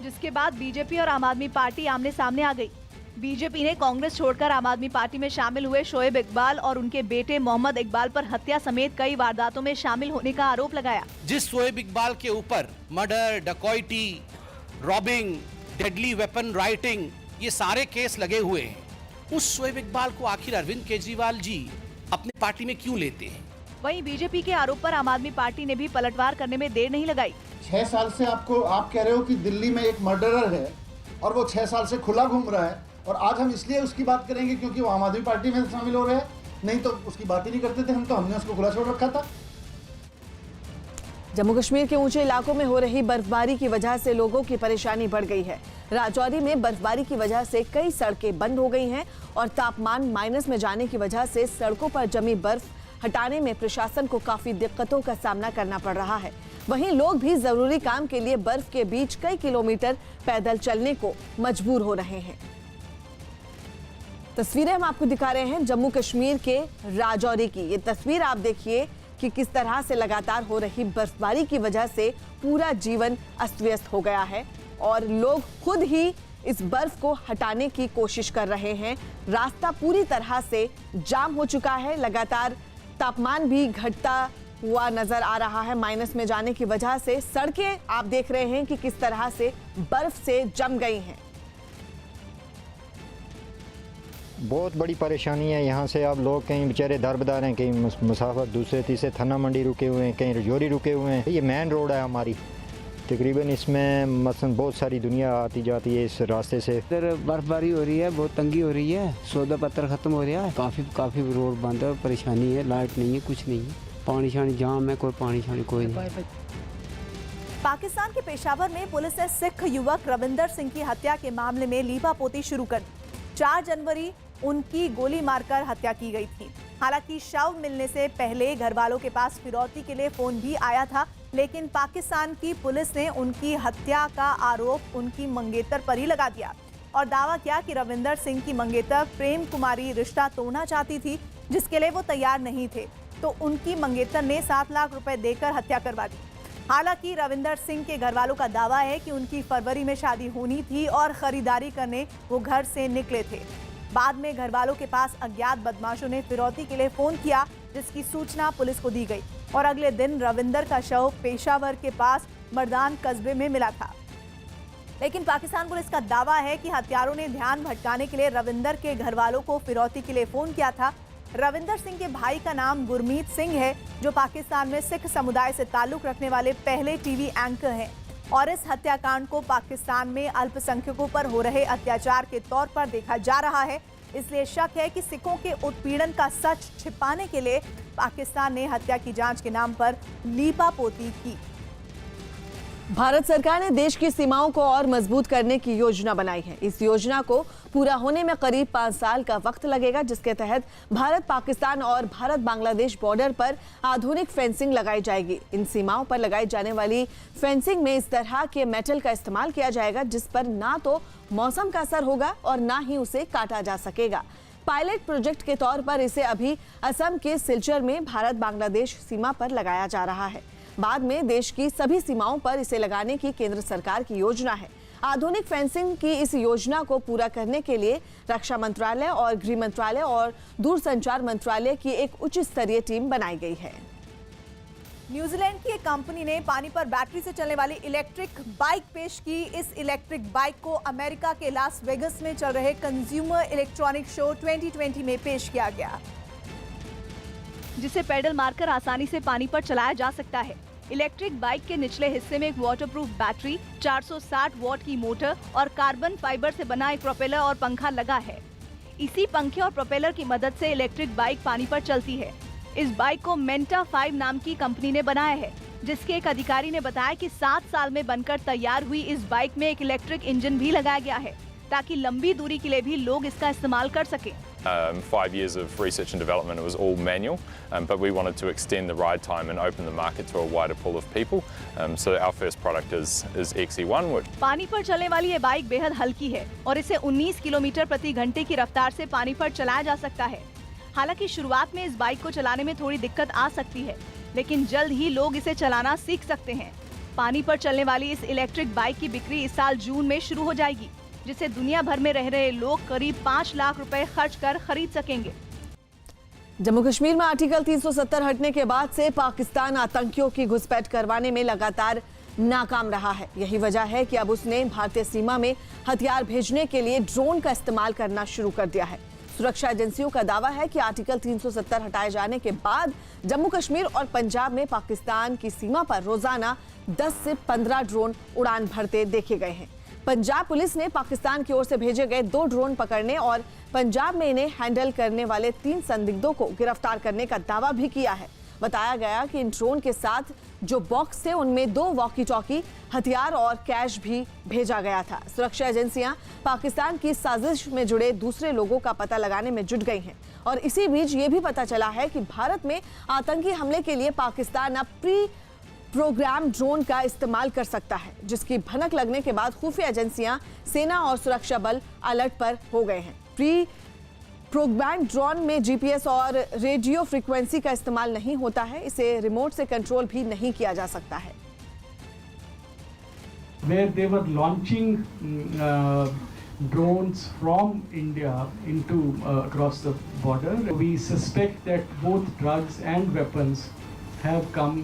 जिसके बाद बीजेपी और आम आदमी पार्टी आमने सामने आ गई। बीजेपी ने कांग्रेस छोड़कर आम आदमी पार्टी में शामिल हुए शोएब इकबाल और उनके बेटे मोहम्मद इकबाल पर हत्या समेत कई वारदातों में शामिल होने का आरोप लगाया। जिस शोएब इकबाल के ऊपर मर्डर, डकैती, रॉबिंग, डेडली वेपन राइटिंग, ये सारे केस लगे हुए हैं, उस शोएब इकबाल को आखिर अरविंद केजरीवाल जी अपने पार्टी में क्यों लेते हैं? वहीं बीजेपी के आरोप पर आम आदमी पार्टी ने भी पलटवार करने में देर नहीं लगाई। 6 साल से आप कह रहे हो कि दिल्ली में एक मर्डरर है और वो 6 साल से खुला घूम रहा है, और आज हम इसलिए उसकी बात करेंगे क्योंकि वो आम आदमी पार्टी में शामिल हो रहे हैं, नहीं तो उसकी बात ही नहीं करते थे हम, तो हमने उसको खुला छोड़ रखा था। जम्मू कश्मीर के ऊंचे इलाकों में हो रही बर्फबारी की वजह से लोगों की परेशानी बढ़ गई है। राजौरी में बर्फबारी की वजह से कई सड़कें बंद हो गई हैं और तापमान माइनस में जाने की वजह से सड़कों पर जमी बर्फ हटाने में प्रशासन को काफी दिक्कतों का सामना करना पड़ रहा है। वहीं लोग भी जरूरी काम के लिए बर्फ के बीच कई किलोमीटर पैदल चलने को मजबूर हो रहे हैं। तस्वीरें हम आपको दिखा रहे हैं जम्मू कश्मीर के राजौरी की। ये तस्वीर आप देखिए कि किस तरह से लगातार हो रही बर्फबारी की वजह से पूरा जीवन अस्त व्यस्त हो गया है और लोग खुद ही इस बर्फ को हटाने की कोशिश कर रहे हैं। रास्ता पूरी तरह से जाम हो चुका है। लगातार तापमान भी घटता हुआ नजर आ रहा है माइनस में जाने की वजह से। सड़कें आप देख रहे हैं कि किस तरह से बर्फ से जम गई हैं। बहुत बड़ी परेशानी है यहाँ से। अब लोग कहीं बेचारे दरबदार हैं, कहीं मुसाफिर दूसरे तीसरे थन्ना मंडी रुके हुए हैं, कहीं रजौरी रुके हुए हैं। ये मेन रोड है हमारी, तकरीबन इसमें मसलन बहुत सारी दुनिया आती जाती है इस रास्ते से। इधर बर्फबारी हो रही है, बहुत तंगी हो रही है, सौदा पत्थर खत्म हो रहा है, काफ़ी रोड बंद है, परेशानी है, लाइट नहीं है, कुछ नहीं है, पानी शानी जाम है, कोई पानी शानी कोई नहीं। पाकिस्तान के पेशावर में पुलिस ने सिख युवक रविंदर सिंह की हत्या के मामले में लीपापोती शुरू कर दी। 4 जनवरी उनकी गोली मारकर हत्या की गई थी। हालांकि शव मिलने से पहले घर वालों के पास फिरौती के लिए फोन भी आया था, लेकिन पाकिस्तान की पुलिस ने उनकी हत्या का आरोप उनकी मंगेतर पर ही लगा दिया और दावा किया कि रविंदर सिंह की मंगेतर प्रेम कुमारी रिश्ता तोड़ना चाहती थी, जिसके लिए वो तैयार नहीं थे, तो उनकी मंगेतर ने 7 लाख रुपए देकर हत्या करवा दी। हालांकि रविंदर सिंह के घर वालों का दावा है कि उनकी फरवरी में शादी होनी थी और खरीदारी करने वो घर से निकले थे। बाद में घर वालों के पास अज्ञात बदमाशों ने फिरौती के लिए फोन किया, जिसकी सूचना पुलिस को दी गई और अगले दिन रविंदर का शव पेशावर के पास मर्दान कस्बे में मिला था। लेकिन पाकिस्तान पुलिस का दावा है कि हत्यारों ने ध्यान भटकाने के लिए रविंदर के घर वालों को फिरौती के लिए फोन किया था। रविंदर सिंह के भाई का नाम गुरमीत सिंह है, जो पाकिस्तान में सिख समुदाय से ताल्लुक रखने वाले पहले टीवी एंकर हैं और इस हत्याकांड को पाकिस्तान में अल्पसंख्यकों पर हो रहे अत्याचार के तौर पर देखा जा रहा है। इसलिए शक है कि सिखों के उत्पीड़न का सच छिपाने के लिए पाकिस्तान ने हत्या की जांच के नाम पर लीपापोती की। भारत सरकार ने देश की सीमाओं को और मजबूत करने की योजना बनाई है। इस योजना को पूरा होने में करीब 5 साल का वक्त लगेगा, जिसके तहत भारत पाकिस्तान और भारत बांग्लादेश बॉर्डर पर आधुनिक फेंसिंग लगाई जाएगी। इन सीमाओं पर लगाई जाने वाली फेंसिंग में इस तरह के मेटल का इस्तेमाल किया जाएगा जिस पर ना तो मौसम का असर होगा और ना ही उसे काटा जा सकेगा। पायलट प्रोजेक्ट के तौर पर इसे अभी असम के सिलचर में भारत बांग्लादेश सीमा पर लगाया जा रहा है। बाद में देश की सभी सीमाओं पर इसे लगाने की केंद्र सरकार की योजना है। आधुनिक फेंसिंग की इस योजना को पूरा करने के लिए रक्षा मंत्रालय और गृह मंत्रालय और दूरसंचार मंत्रालय की एक उच्च स्तरीय टीम बनाई गई है। न्यूजीलैंड की एक कंपनी ने पानी पर बैटरी से चलने वाली इलेक्ट्रिक बाइक पेश की। इस इलेक्ट्रिक बाइक को अमेरिका के लास वेगस में चल रहे कंज्यूमर इलेक्ट्रॉनिक शो 2020 में पेश किया गया, जिसे पैडल मारकर आसानी से पानी पर चलाया जा सकता है। इलेक्ट्रिक बाइक के निचले हिस्से में एक वाटरप्रूफ बैटरी, 460 वॉट की मोटर और कार्बन फाइबर से बना एक प्रोपेलर और पंखा लगा है। इसी पंखे और प्रोपेलर की मदद से इलेक्ट्रिक बाइक पानी पर चलती है। इस बाइक को मेंटा 5 नाम की कंपनी ने बनाया है, जिसके एक अधिकारी ने बताया कि 7 साल में बनकर तैयार हुई इस बाइक में एक इलेक्ट्रिक इंजन भी लगाया गया है, ताकि लंबी दूरी के लिए भी लोग इसका इस्तेमाल कर सकें। 5 years of research and development, it was all manual, but we wanted to extend the ride time and open the market to a wider pool of people. So our first product is XE1, which पानी पर चलने वाली ये bike बेहद हल्की है और इसे 19 किलोमीटर प्रति घंटे की रफ्तार से पानी पर चलाया जा सकता है। हालांकि शुरुआत में इस बाइक को चलाने में थोड़ी दिक्कत आ सकती है, लेकिन जल्द ही लोग इसे चलाना सीख सकते हैं। पानी पर चलने वाली इस इलेक्ट्रिक बाइक की बिक्री इस साल जून में शुरू हो जाएगी, जिसे दुनिया भर में रह रहे लोग करीब 5 लाख रुपए खर्च कर खरीद सकेंगे। जम्मू कश्मीर में आर्टिकल 370 हटने के बाद से पाकिस्तान आतंकियों की घुसपैठ करवाने में लगातार नाकाम रहा है। यही वजह है कि अब उसने भारतीय सीमा में हथियार भेजने के लिए ड्रोन का इस्तेमाल करना शुरू कर दिया है। सुरक्षा एजेंसियों का दावा है कि आर्टिकल 370 हटाए जाने के बाद जम्मू कश्मीर और पंजाब में पाकिस्तान की सीमा पर रोजाना 10 से 15 ड्रोन उड़ान भरते देखे गए हैं। पंजाब पुलिस ने पाकिस्तान की ओर से भेजे गए 2 ड्रोन पकड़ने और पंजाब में इन्हें हैंडल करने वाले 3 संदिग्धों को गिरफ्तार करने का दावा भी किया है। बताया गया कि इन ड्रोन के साथ जो बॉक्स थे उनमें 2 वॉकी टॉकी, हथियार और कैश भी भेजा गया था। सुरक्षा एजेंसियां पाकिस्तान की साजिश में जुड़े दूसरे लोगों का पता लगाने में जुट गई हैं और इसी बीच ये भी पता चला है कि भारत में आतंकी हमले के लिए पाकिस्तान अब प्रोग्राम ड्रोन का इस्तेमाल कर सकता है, जिसकी भनक लगने के बाद खुफिया एजेंसियां, सेना और सुरक्षा बल अलर्ट पर हो गए हैं। प्रोग्राम ड्रोन में जीपीएस और रेडियो फ्रीक्वेंसी का इस्तेमाल नहीं होता है, इसे रिमोट से कंट्रोल भी नहीं किया जा सकता है। Where they were launching drones from India into across the border, we suspect that both drugs and weapons have come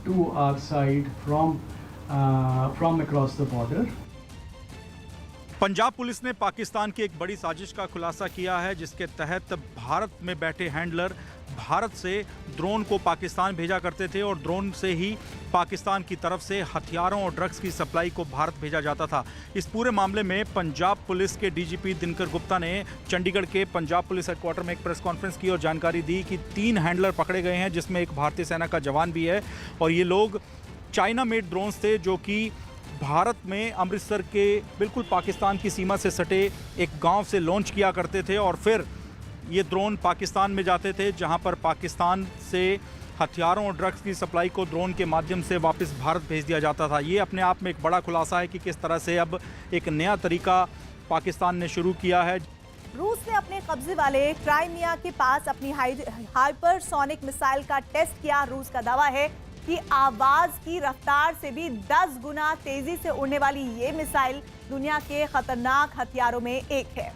to our side from across the border. Punjab police ने पाकिस्तान की एक बड़ी साजिश का खुलासा किया है, जिसके तहत भारत में बैठे हैंडलर भारत से ड्रोन को पाकिस्तान भेजा करते थे और ड्रोन से ही पाकिस्तान की तरफ से हथियारों और ड्रग्स की सप्लाई को भारत भेजा जाता था। इस पूरे मामले में पंजाब पुलिस के डीजीपी दिनकर गुप्ता ने चंडीगढ़ के पंजाब पुलिस हेडक्वार्टर में एक प्रेस कॉन्फ्रेंस की और जानकारी दी कि 3 हैंडलर पकड़े गए हैं, जिसमें एक भारतीय सेना का जवान भी है और ये लोग चाइना मेड ड्रोन्स थे, जो कि भारत में अमृतसर के बिल्कुल पाकिस्तान की सीमा से सटे एक गांव से लॉन्च किया करते थे और फिर ये ड्रोन पाकिस्तान में जाते थे, जहां पर पाकिस्तान से हथियारों और ड्रग्स की सप्लाई को ड्रोन के माध्यम से वापस भारत भेज दिया जाता था। ये अपने आप में एक बड़ा खुलासा है कि किस तरह से अब एक नया तरीका पाकिस्तान ने शुरू किया है। रूस ने अपने कब्जे वाले क्राइमिया के पास अपनी हाइपरसोनिक मिसाइल का टेस्ट किया। रूस का दावा है कि आवाज की रफ्तार से भी 10 गुना तेजी से उड़ने वाली ये मिसाइल दुनिया के खतरनाक हथियारों में एक है।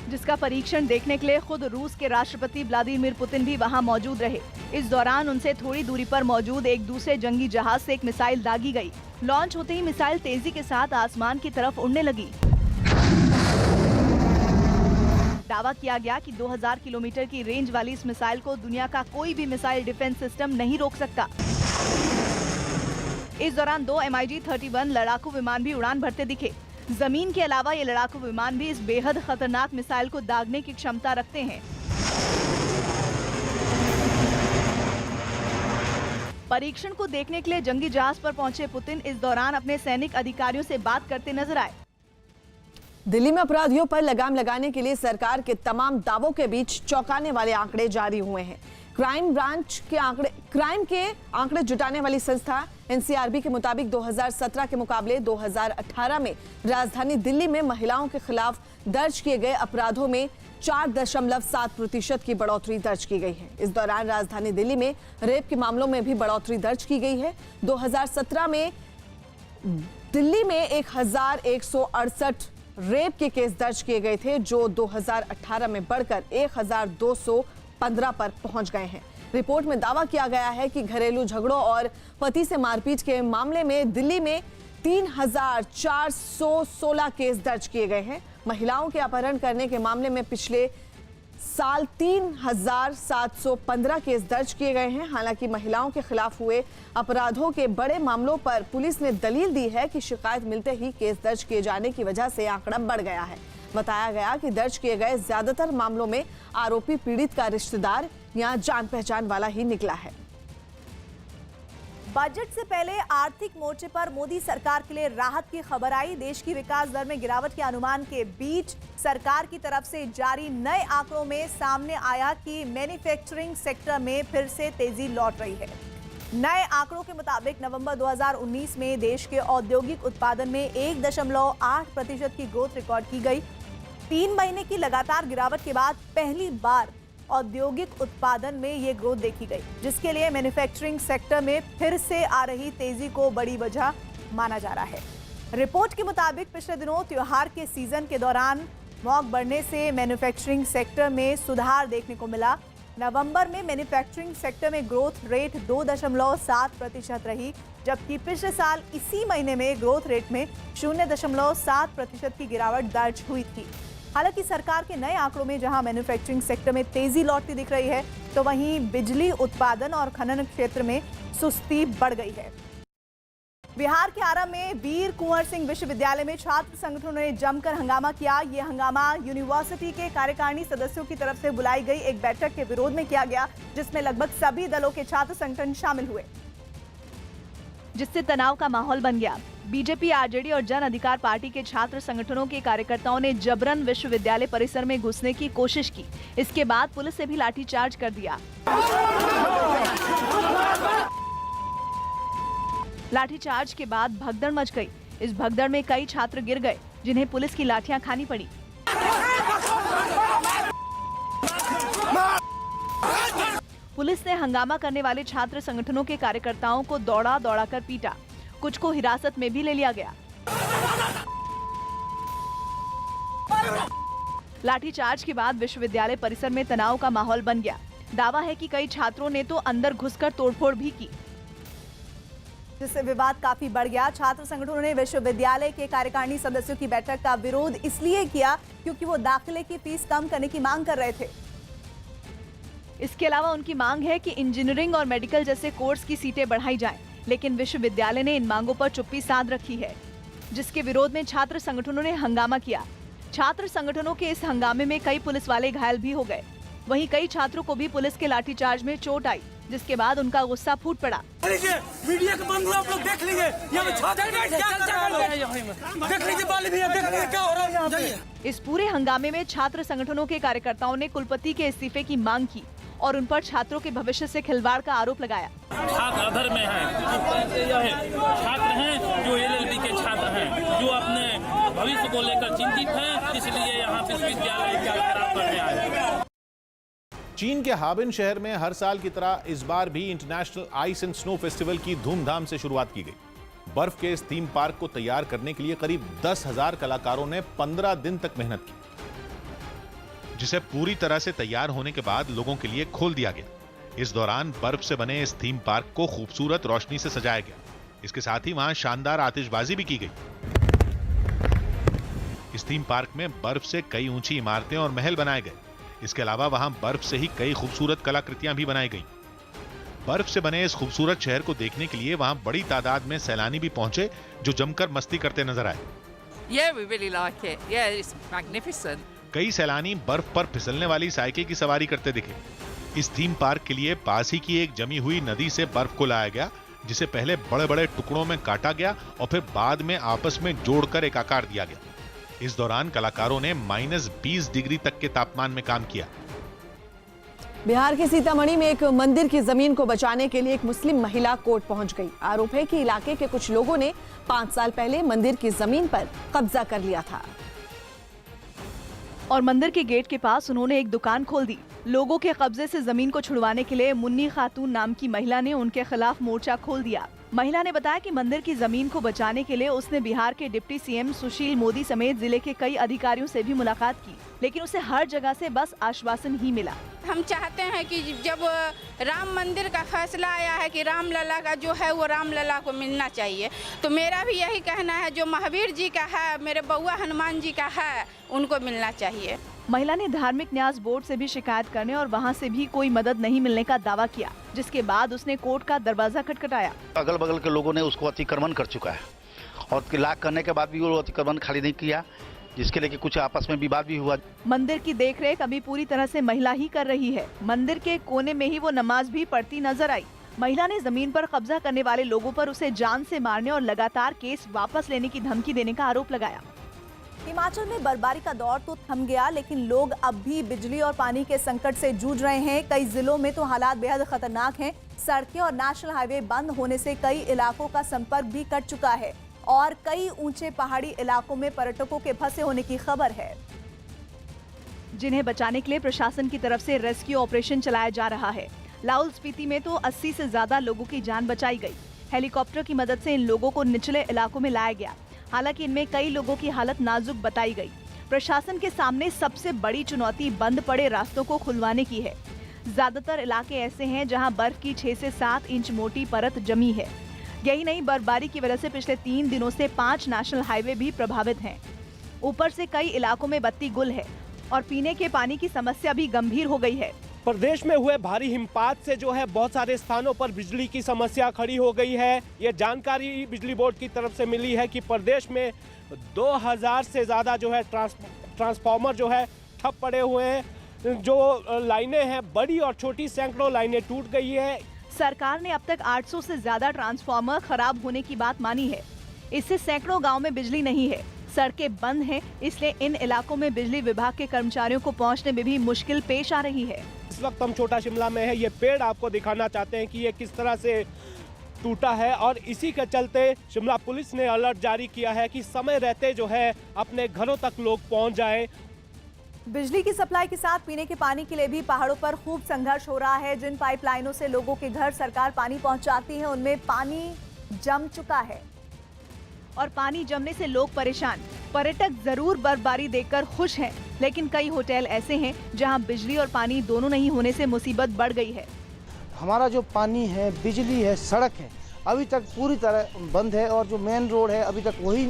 जिसका परीक्षण देखने के लिए खुद रूस के राष्ट्रपति व्लादिमीर पुतिन भी वहां मौजूद रहे। इस दौरान उनसे थोड़ी दूरी पर मौजूद एक दूसरे जंगी जहाज से एक मिसाइल दागी गई। लॉन्च होते ही मिसाइल तेजी के साथ आसमान की तरफ उड़ने लगी। दावा किया गया कि 2000 किलोमीटर की रेंज वाली इस मिसाइल को दुनिया का कोई भी मिसाइल डिफेंस सिस्टम नहीं रोक सकता। इस दौरान 2 MiG-31 लड़ाकू विमान भी उड़ान भरते दिखे। जमीन के अलावा ये लड़ाकू विमान भी इस बेहद खतरनाक मिसाइल को दागने की क्षमता रखते हैं। परीक्षण को देखने के लिए जंगी जहाज पर पहुंचे पुतिन इस दौरान अपने सैनिक अधिकारियों से बात करते नजर आए। दिल्ली में अपराधियों पर लगाम लगाने के लिए सरकार के तमाम दावों के बीच चौंकाने वाले आंकड़े जारी हुए हैं। क्राइम के आंकड़े जुटाने वाली संस्था एनसीआरबी के मुताबिक 2017 के मुकाबले 2018 में राजधानी दिल्ली में महिलाओं के खिलाफ दर्ज किए गए अपराधों में 4.7% की बढ़ोतरी दर्ज की गई है। इस दौरान राजधानी दिल्ली में रेप के मामलों में भी बढ़ोतरी दर्ज की गई है। 2017 में दिल्ली में 1168 रेप के केस दर्ज किए गए थे, जो 2018 में बढ़कर 1215 पर पहुंच गए हैं। रिपोर्ट में दावा किया गया है कि घरेलू झगड़ों और पति से मारपीट के मामले में दिल्ली में 3416 केस दर्ज किए गए हैं। महिलाओं के अपहरण करने के मामले में पिछले साल 3715 केस दर्ज किए गए हैं। हालांकि महिलाओं के खिलाफ हुए अपराधों के बड़े मामलों पर पुलिस ने दलील दी है कि शिकायत मिलते ही केस दर्ज किए जाने की वजह से आंकड़ा बढ़ गया है। बताया गया कि दर्ज किए गए ज्यादातर मामलों में आरोपी पीड़ित का रिश्तेदार या जान पहचान वाला ही निकला है। बजट से पहले आर्थिक मोर्चे पर मोदी सरकार के लिए राहत की खबर आई। देश की विकास दर में गिरावट के अनुमान के बीच सरकार की तरफ से जारी नए आंकड़ों में सामने आया कि मैन्युफैक्चरिंग सेक्टर में फिर से तेजी लौट रही है। नए आंकड़ों के मुताबिक नवंबर 2019 में देश के औद्योगिक उत्पादन में 1.8% की ग्रोथ रिकॉर्ड की गई। 3 महीने की लगातार गिरावट के बाद पहली बार औद्योगिक उत्पादन में ये ग्रोथ देखी गई, जिसके लिए मैन्युफैक्चरिंग सेक्टर में फिर से आ रही तेजी को बड़ी वजह माना जा रहा है। रिपोर्ट के मुताबिक पिछले दिनों त्योहार के सीजन के दौरान मॉक बढ़ने से मैन्युफैक्चरिंग सेक्टर में सुधार देखने को मिला। नवंबर में मैन्युफैक्चरिंग सेक्टर में ग्रोथ रेट 2.7% रही, जबकि पिछले साल इसी महीने में ग्रोथ रेट में 0.7% की गिरावट दर्ज हुई थी। हालांकि सरकार के नए आंकड़ों में जहां मैन्युफैक्चरिंग सेक्टर में तेजी लौटती दिख रही है, तो वहीं बिजली उत्पादन और खनन क्षेत्र में सुस्ती बढ़ गई है। बिहार के आरा में वीर कुंवर सिंह विश्वविद्यालय में छात्र संगठनों ने जमकर हंगामा किया। ये हंगामा यूनिवर्सिटी के कार्यकारिणी सदस्यों की तरफ से बुलाई गई एक बैठक के विरोध में किया गया, जिसमें लगभग सभी दलों के छात्र संगठन शामिल हुए, जिससे तनाव का माहौल बन गया। बीजेपी, आरजेडी और जन अधिकार पार्टी के छात्र संगठनों के कार्यकर्ताओं ने जबरन विश्वविद्यालय परिसर में घुसने की कोशिश की। इसके बाद पुलिस से भी लाठीचार्ज कर दिया। लाठीचार्ज के बाद भगदड़ मच गई। इस भगदड़ में कई छात्र गिर गए, जिन्हें पुलिस की लाठियां खानी पड़ी। पुलिस ने हंगामा करने वाले छात्र संगठनों के कार्यकर्ताओं को दौड़ा कर पीटा। कुछ को हिरासत में भी ले लिया गया। लाठीचार्ज के बाद विश्वविद्यालय परिसर में तनाव का माहौल बन गया। दावा है कि कई छात्रों ने तो अंदर घुसकर तोड़फोड़ भी की, जिससे विवाद काफी बढ़ गया। छात्र संगठनों ने विश्वविद्यालय के कार्यकारिणी सदस्यों की बैठक का विरोध इसलिए किया क्योंकि वो दाखिले की फीस कम करने की मांग कर रहे थे। इसके अलावा उनकी मांग है कि इंजीनियरिंग और मेडिकल जैसे कोर्स की सीटें बढ़ाई जाएं, लेकिन विश्वविद्यालय ने इन मांगों पर चुप्पी साध रखी है, जिसके विरोध में छात्र संगठनों ने हंगामा किया। छात्र संगठनों के इस हंगामे में कई पुलिस वाले घायल भी हो गए। वहीं कई छात्रों को भी पुलिस के लाठीचार्ज में चोट आई, जिसके बाद उनका गुस्सा फूट पड़ा। वीडियो के बंद हुआ, आप लोग देख लीजिए। इस पूरे हंगामे में छात्र संगठनों के कार्यकर्ताओं ने कुलपति के इस्तीफे की मांग की और उन पर छात्रों के भविष्य से खिलवाड़ का आरोप लगाया। छात्र अधर में है, छात्र हैं जो LLB के छात्र हैं, जो अपने भविष्य को लेकर चिंतित हैं, इसलिए यहाँ विश्वविद्यालय का घेराव करने आए। चीन के हार्बिन शहर में हर साल की तरह इस बार भी international ice and snow festival की धूमधाम से शुरुआत की गई। बर्फ के इस थीम पार्क को तैयार करने के लिए करीब 10,000 कलाकारों ने 15 दिन तक मेहनत की। जिसे पूरी तरह से तैयार होने के बाद लोगों के लिए खोल दिया गया। इस दौरान बर्फ से बने इस थीम पार्क को खूबसूरत रोशनी से सजाया गया। इसके साथ ही वहां शानदार आतिशबाजी भी की गई। इस थीम पार्क में बर्फ से कई ऊंची इमारतें और महल बनाए गए। इसके अलावा वहां बर्फ से ही कई खूबसूरत कलाकृतियां भी बनाई गई। बर्फ से बने इस खूबसूरत शहर को देखने के लिए वहां बड़ी तादाद में सैलानी भी पहुंचे, जो जमकर मस्ती करते नजर आए। Yeah, we really like it. Yeah, it's magnificent. कई सैलानी बर्फ पर फिसलने वाली साइकिल की सवारी करते दिखे। इस थीम पार्क के लिए पास ही की एक जमी हुई नदी से बर्फ को लाया गया, जिसे पहले बड़े बड़े टुकड़ों में काटा गया और फिर बाद में आपस में जोड़कर एक आकार दिया गया। इस दौरान कलाकारों ने -20 डिग्री तक के तापमान में काम किया। बिहार के सीतामढ़ी में एक मंदिर की जमीन को बचाने के लिए एक मुस्लिम महिला कोर्ट पहुंच गई। आरोप है कि इलाके के कुछ लोगों ने 5 साल पहले मंदिर की जमीन पर कब्जा कर लिया था और मंदिर के गेट के पास उन्होंने एक दुकान खोल दी। लोगों के कब्जे से जमीन को छुड़वाने के लिए मुन्नी खातून नाम की महिला ने उनके खिलाफ मोर्चा खोल दिया। महिला ने बताया कि मंदिर की जमीन को बचाने के लिए उसने बिहार के डिप्टी सीएम सुशील मोदी समेत जिले के कई अधिकारियों से भी मुलाकात की, लेकिन उसे हर जगह से बस आश्वासन ही मिला। हम चाहते हैं कि जब राम मंदिर का फैसला आया है कि रामलला का जो है वो रामलला को मिलना चाहिए, तो मेरा भी यही कहना है जो महावीर जी का है, मेरे बउआ हनुमान जी का है, उनको मिलना चाहिए। महिला ने धार्मिक न्यास बोर्ड से भी शिकायत करने और वहां से भी कोई मदद नहीं मिलने का दावा किया, जिसके बाद उसने कोर्ट का दरवाजा खटखटाया। अगल बगल के लोगों ने उसको अतिक्रमण कर चुका है और लाख करने के बाद भी वो अतिक्रमण खाली नहीं किया, जिसके लेके कुछ आपस में विवाद भी हुआ। मंदिर की देखरेख अभी पूरी तरह से महिला ही कर रही है। मंदिर के कोने में ही वो नमाज भी पढ़ती नजर आई। महिला ने जमीन पर कब्जा करने वाले लोगों पर उसे जान से मारने और लगातार केस वापस लेने की धमकी देने का आरोप लगाया। हिमाचल में बर्फबारी का दौर तो थम गया, लेकिन लोग अब भी बिजली और पानी के संकट से जूझ रहे हैं। कई जिलों में तो हालात बेहद खतरनाक हैं। सड़कें और नेशनल हाईवे बंद होने से कई इलाकों का संपर्क भी कट चुका है और कई ऊंचे पहाड़ी इलाकों में पर्यटकों के फंसे होने की खबर है, जिन्हें बचाने के लिए प्रशासन की तरफ से रेस्क्यू ऑपरेशन चलाया जा रहा है। लाहौल स्पीति में तो 80 से ज्यादा लोगों की जान बचाई गई। हेलीकॉप्टर की मदद से इन लोगों को निचले इलाकों में लाया गया। हालांकि इनमें कई लोगों की हालत नाजुक बताई गई। प्रशासन के सामने सबसे बड़ी चुनौती बंद पड़े रास्तों को खुलवाने की है। ज्यादातर इलाके ऐसे हैं जहां बर्फ की 6 से 7 इंच मोटी परत जमी है। यही नहीं, बर्फबारी की वजह से पिछले 3 दिनों से 5 नेशनल हाईवे भी प्रभावित हैं। ऊपर से कई इलाकों में बत्ती गुल है और पीने के पानी की समस्या भी गंभीर हो गई है। प्रदेश में हुए भारी हिमपात से जो है बहुत सारे स्थानों पर बिजली की समस्या खड़ी हो गई है। ये जानकारी बिजली बोर्ड की तरफ से मिली है कि प्रदेश में 2000 से ज़्यादा जो है ट्रांसफार्मर जो है ठप पड़े हुए हैं। जो लाइनें हैं बड़ी और छोटी सैकड़ों लाइनें टूट गई है। सरकार ने अब तक 800 से ज्यादा ट्रांसफार्मर खराब होने की बात मानी है। इससे सैकड़ों गाँव में बिजली नहीं है, सड़कें बंद हैं, इसलिए इन इलाकों में बिजली विभाग के कर्मचारियों को पहुंचने में भी मुश्किल पेश आ रही है। इस वक्त हम छोटा शिमला में है। ये पेड़ आपको दिखाना चाहते हैं कि ये किस तरह से टूटा है और इसी के चलते शिमला पुलिस ने अलर्ट जारी किया है कि समय रहते जो है अपने घरों तक लोग पहुंच जाएं। बिजली की सप्लाई के साथ पीने के पानी के लिए भी पहाड़ों पर खूब संघर्ष हो रहा है। जिन पाइपलाइनों से लोगों के घर सरकार पानी पहुंचाती है, उनमें पानी जम चुका है और पानी जमने से लोग परेशान। पर्यटक जरूर बर्फबारी देखकर खुश हैं, लेकिन कई होटल ऐसे हैं जहां बिजली और पानी दोनों नहीं होने से मुसीबत बढ़ गई है। हमारा जो पानी है, बिजली है, सड़क है, अभी तक पूरी तरह बंद है और जो मेन रोड है अभी तक वही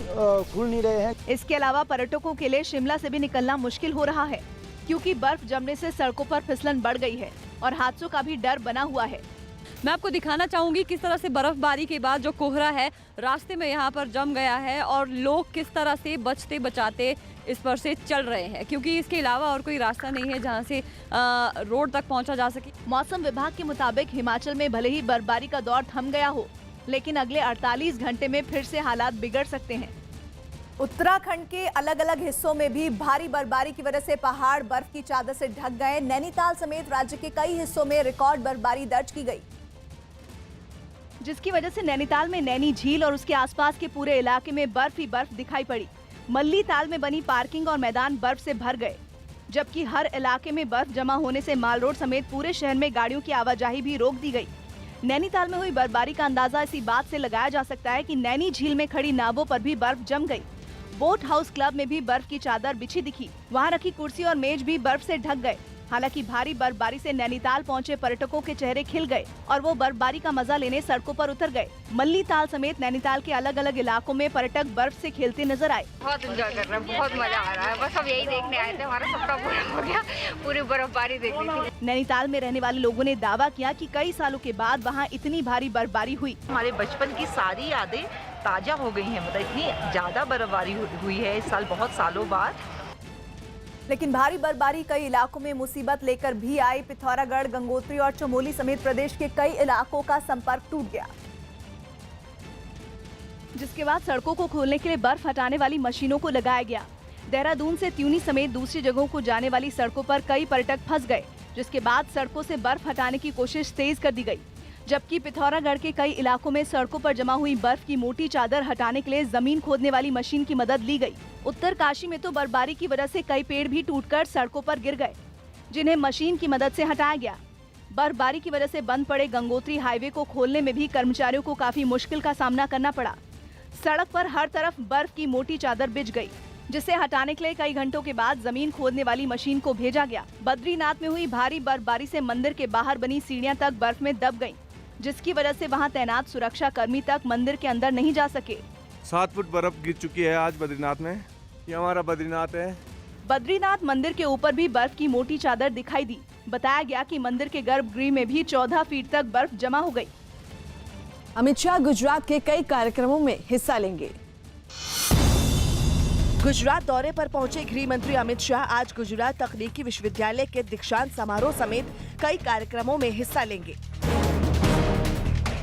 खुल नहीं रहे हैं। इसके अलावा पर्यटकों के लिए शिमला से भी निकलना मुश्किल हो रहा है, क्योंकि बर्फ जमने से सड़कों पर फिसलन बढ़ गई है और हादसों का भी डर बना हुआ है। मैं आपको दिखाना चाहूंगी किस तरह से बर्फबारी के बाद जो कोहरा है रास्ते में यहाँ पर जम गया है और लोग किस तरह से बचते बचाते इस पर से चल रहे हैं, क्योंकि इसके अलावा और कोई रास्ता नहीं है जहाँ से रोड तक पहुँचा जा सके। मौसम विभाग के मुताबिक हिमाचल में भले ही बर्फबारी का दौर थम गया हो, लेकिन अगले 48 घंटे में फिर से हालात बिगड़ सकते हैं। उत्तराखंड के अलग अलग हिस्सों में भी भारी बर्फबारी की वजह से पहाड़ बर्फ की चादर से ढक गए। नैनीताल समेत राज्य के कई हिस्सों में रिकॉर्ड बर्फबारी दर्ज की गई, जिसकी वजह से नैनीताल में नैनी झील और उसके आसपास के पूरे इलाके में बर्फ ही बर्फ दिखाई पड़ी। मल्ली ताल में बनी पार्किंग और मैदान बर्फ से भर गए, जबकि हर इलाके में बर्फ जमा होने से माल रोड समेत पूरे शहर में गाड़ियों की आवाजाही भी रोक दी गई। नैनीताल में हुई बर्फबारी का अंदाजा इसी बात से लगाया जा सकता है कि नैनी झील में खड़ी नावों पर भी बर्फ जम गई बोट हाउस क्लब में भी बर्फ की चादर बिछी दिखी। वहाँ रखी कुर्सी और मेज भी बर्फ से ढक गए। हालांकि भारी बर्फबारी से नैनीताल पहुंचे पर्यटकों के चेहरे खिल गए और वो बर्फबारी का मजा लेने सड़कों पर उतर गए। मल्ली ताल समेत नैनीताल के अलग अलग इलाकों में पर्यटक बर्फ से खेलते नजर आए। बहुत एंजॉय कर रहे हैं, बहुत मजा आ रहा है। बस हम यही देखने आए थे, हमारा सपना पूरा हो गया, पूरी बर्फबारी देखनी थी। नैनीताल में रहने वाले लोगों ने दावा किया कि कई सालों के बाद वहाँ इतनी भारी बर्फबारी हुई। हमारे बचपन की सारी यादें ताजा हो गई हैं। मतलब इतनी ज्यादा बर्फबारी हुई है इस साल, बहुत सालों बाद। लेकिन भारी बर्फबारी कई इलाकों में मुसीबत लेकर भी आई। पिथौरागढ़, गंगोत्री और चमोली समेत प्रदेश के कई इलाकों का संपर्क टूट गया, जिसके बाद सड़कों को खोलने के लिए बर्फ हटाने वाली मशीनों को लगाया गया। देहरादून से त्यूनी समेत दूसरी जगहों को जाने वाली सड़कों पर कई पर्यटक फंस गए, जिसके बाद सड़कों से बर्फ हटाने की कोशिश तेज कर दी गई। जबकि पिथौरागढ़ के कई इलाकों में सड़कों पर जमा हुई बर्फ की मोटी चादर हटाने के लिए जमीन खोदने वाली मशीन की मदद ली गई। उत्तरकाशी में तो बर्फबारी की वजह से कई पेड़ भी टूटकर सड़कों पर गिर गए, जिन्हें मशीन की मदद से हटाया गया। बर्फबारी की वजह से बंद पड़े गंगोत्री हाईवे को खोलने में भी कर्मचारियों को काफी मुश्किल का सामना करना पड़ा। सड़क पर हर तरफ बर्फ की मोटी चादर बिछ गई, जिसे हटाने के लिए कई घंटों के बाद जमीन खोदने वाली मशीन को भेजा गया। बद्रीनाथ में हुई भारी बर्फबारी से मंदिर के बाहर बनी सीढ़ियां तक बर्फ में दब गईं, जिसकी वजह से वहां तैनात सुरक्षा कर्मी तक मंदिर के अंदर नहीं जा सके। 7 फुट बर्फ गिर चुकी है आज बद्रीनाथ में। ये हमारा बद्रीनाथ है। बद्रीनाथ मंदिर के ऊपर भी बर्फ की मोटी चादर दिखाई दी। बताया गया कि मंदिर के गर्भगृह में भी 14 फीट तक बर्फ जमा हो गई। अमित शाह गुजरात के कई कार्यक्रमों में हिस्सा लेंगे। गुजरात दौरे पर पहुंचे गृह मंत्री अमित शाह आज गुजरात तकनीकी विश्वविद्यालय के दीक्षांत समारोह समेत कई कार्यक्रमों में हिस्सा लेंगे।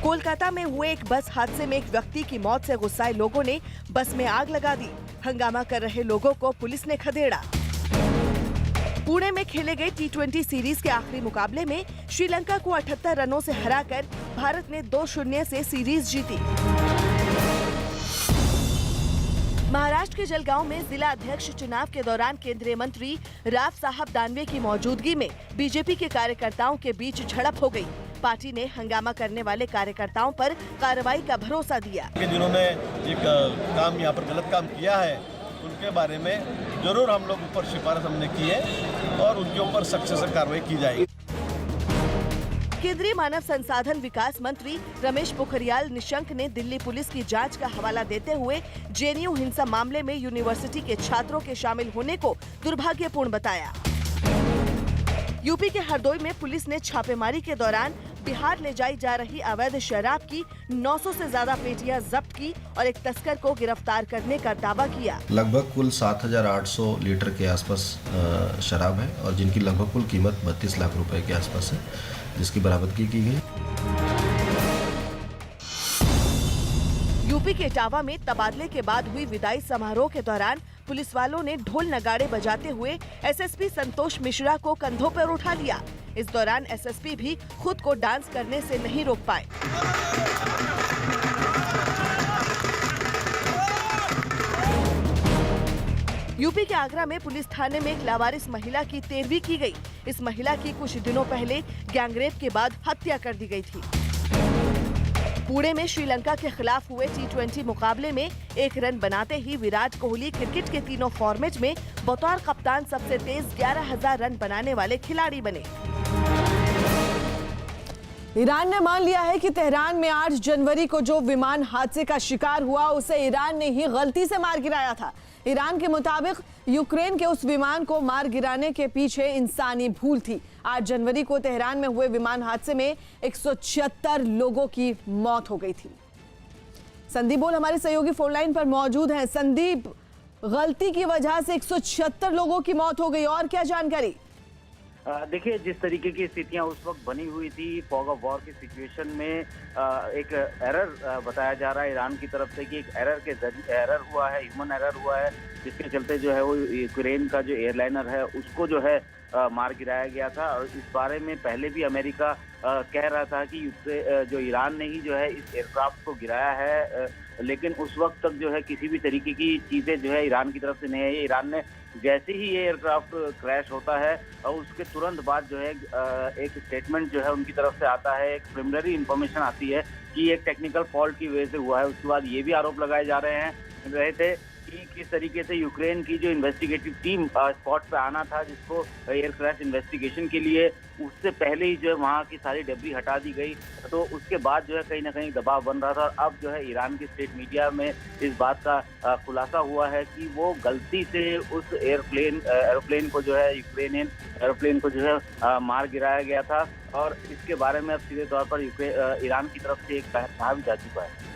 कोलकाता में हुए एक बस हादसे में एक व्यक्ति की मौत से गुस्साए लोगों ने बस में आग लगा दी। हंगामा कर रहे लोगों को पुलिस ने खदेड़ा। पुणे में खेले गए T20 सीरीज के आखिरी मुकाबले में श्रीलंका को 78 रनों से हराकर भारत ने 2-0 से सीरीज जीती। महाराष्ट्र के जलगांव में जिला अध्यक्ष चुनाव के दौरान केंद्रीय मंत्री राव साहब दानवे की मौजूदगी में बीजेपी के कार्यकर्ताओं के बीच झड़प हो गई। पार्टी ने हंगामा करने वाले कार्यकर्ताओं पर कार्रवाई का भरोसा दिया। जिन्होंने एक काम यहाँ पर गलत काम किया है उनके बारे में जरूर हम लोग ऊपर सिफारिश हमने की है और उनके ऊपर सख्त से कार्रवाई की जाएगी। केंद्रीय मानव संसाधन विकास मंत्री रमेश पोखरियाल निशंक ने दिल्ली पुलिस की जांच का हवाला देते हुए जेएनयू हिंसा मामले में यूनिवर्सिटी के छात्रों के शामिल होने को दुर्भाग्यपूर्ण बताया। यूपी के हरदोई में पुलिस ने छापेमारी के दौरान बिहार ले जाई जा रही अवैध शराब की 900 से ज्यादा पेटियां जब्त की और एक तस्कर को गिरफ्तार करने का दावा किया। लगभग कुल 7,800 लीटर के आसपास शराब है और जिनकी लगभग कुल कीमत 32 लाख रुपए के आसपास है, जिसकी बरामदगी की गई। यूपी के इटावा में तबादले के बाद हुई विदाई समारोह के दौरान पुलिस वालों ने ढोल नगाड़े बजाते हुए एसएसपी संतोष मिश्रा को कंधों पर उठा लिया। इस दौरान एसएसपी भी खुद को डांस करने से नहीं रोक पाए। यूपी के आगरा में पुलिस थाने में एक लावारिस महिला की तेरवी की गई। इस महिला की कुछ दिनों पहले गैंगरेप के बाद हत्या कर दी गई थी। पुणे में श्रीलंका के खिलाफ हुए T20 मुकाबले में 1 रन बनाते ही विराट कोहली क्रिकेट के तीनों फॉर्मेट में बतौर कप्तान सबसे तेज 11,000 रन बनाने वाले खिलाड़ी बने। ईरान ने मान लिया है कि तेहरान में 8 जनवरी को जो विमान हादसे का शिकार हुआ उसे ईरान ने ही गलती से मार गिराया था। ईरान के मुताबिक यूक्रेन के उस विमान को मार गिराने के पीछे इंसानी भूल थी। 8 जनवरी को तेहरान में हुए विमान हादसे में 176 लोगों की मौत हो गई थी। संदीप बोल हमारे सहयोगी फोन लाइन पर मौजूद हैं। संदीप, गलती की वजह से 176 लोगों की मौत हो गई, और क्या जानकारी? देखिए, जिस तरीके की स्थितियां उस वक्त बनी हुई थी, फॉग ऑफ वॉर की सिचुएशन में एक एरर बताया जा रहा है ईरान की तरफ से कि एक एरर हुआ है, ह्यूमन एरर हुआ है, जिसके चलते जो है वो यूक्रेन का जो एयरलाइनर है उसको जो है मार गिराया गया था। और इस बारे में पहले भी अमेरिका कह रहा था कि जो ईरान ने ही जो है इस एयरक्राफ्ट को गिराया है, लेकिन उस वक्त तक जो है किसी भी तरीके की चीज़ें जो है ईरान की तरफ से नहीं आई। ईरान ने जैसे ही ये एयरक्राफ्ट क्रैश होता है और उसके तुरंत बाद जो है एक स्टेटमेंट जो है उनकी तरफ से आता है, एक प्रिलिमिनरी इंफॉर्मेशन आती है कि एक टेक्निकल फॉल्ट की वजह से हुआ है। उसके बाद ये भी आरोप लगाए जा रहे थे कि किस तरीके से यूक्रेन की जो इन्वेस्टिगेटिव टीम स्पॉट पे आना था, जिसको एयर क्रैश इन्वेस्टिगेशन के लिए, उससे पहले ही जो है वहाँ की सारी डेब्री हटा दी गई। तो उसके बाद जो है कहीं ना कहीं दबाव बन रहा था और अब जो है ईरान की स्टेट मीडिया में इस बात का खुलासा हुआ है कि वो गलती से उस एरोप्लेन को जो है, यूक्रेनियन एरोप्लेन को जो है मार गिराया गया था। और इसके बारे में अब सीधे तौर पर ईरान की तरफ से एक कहा भी जा चुका है।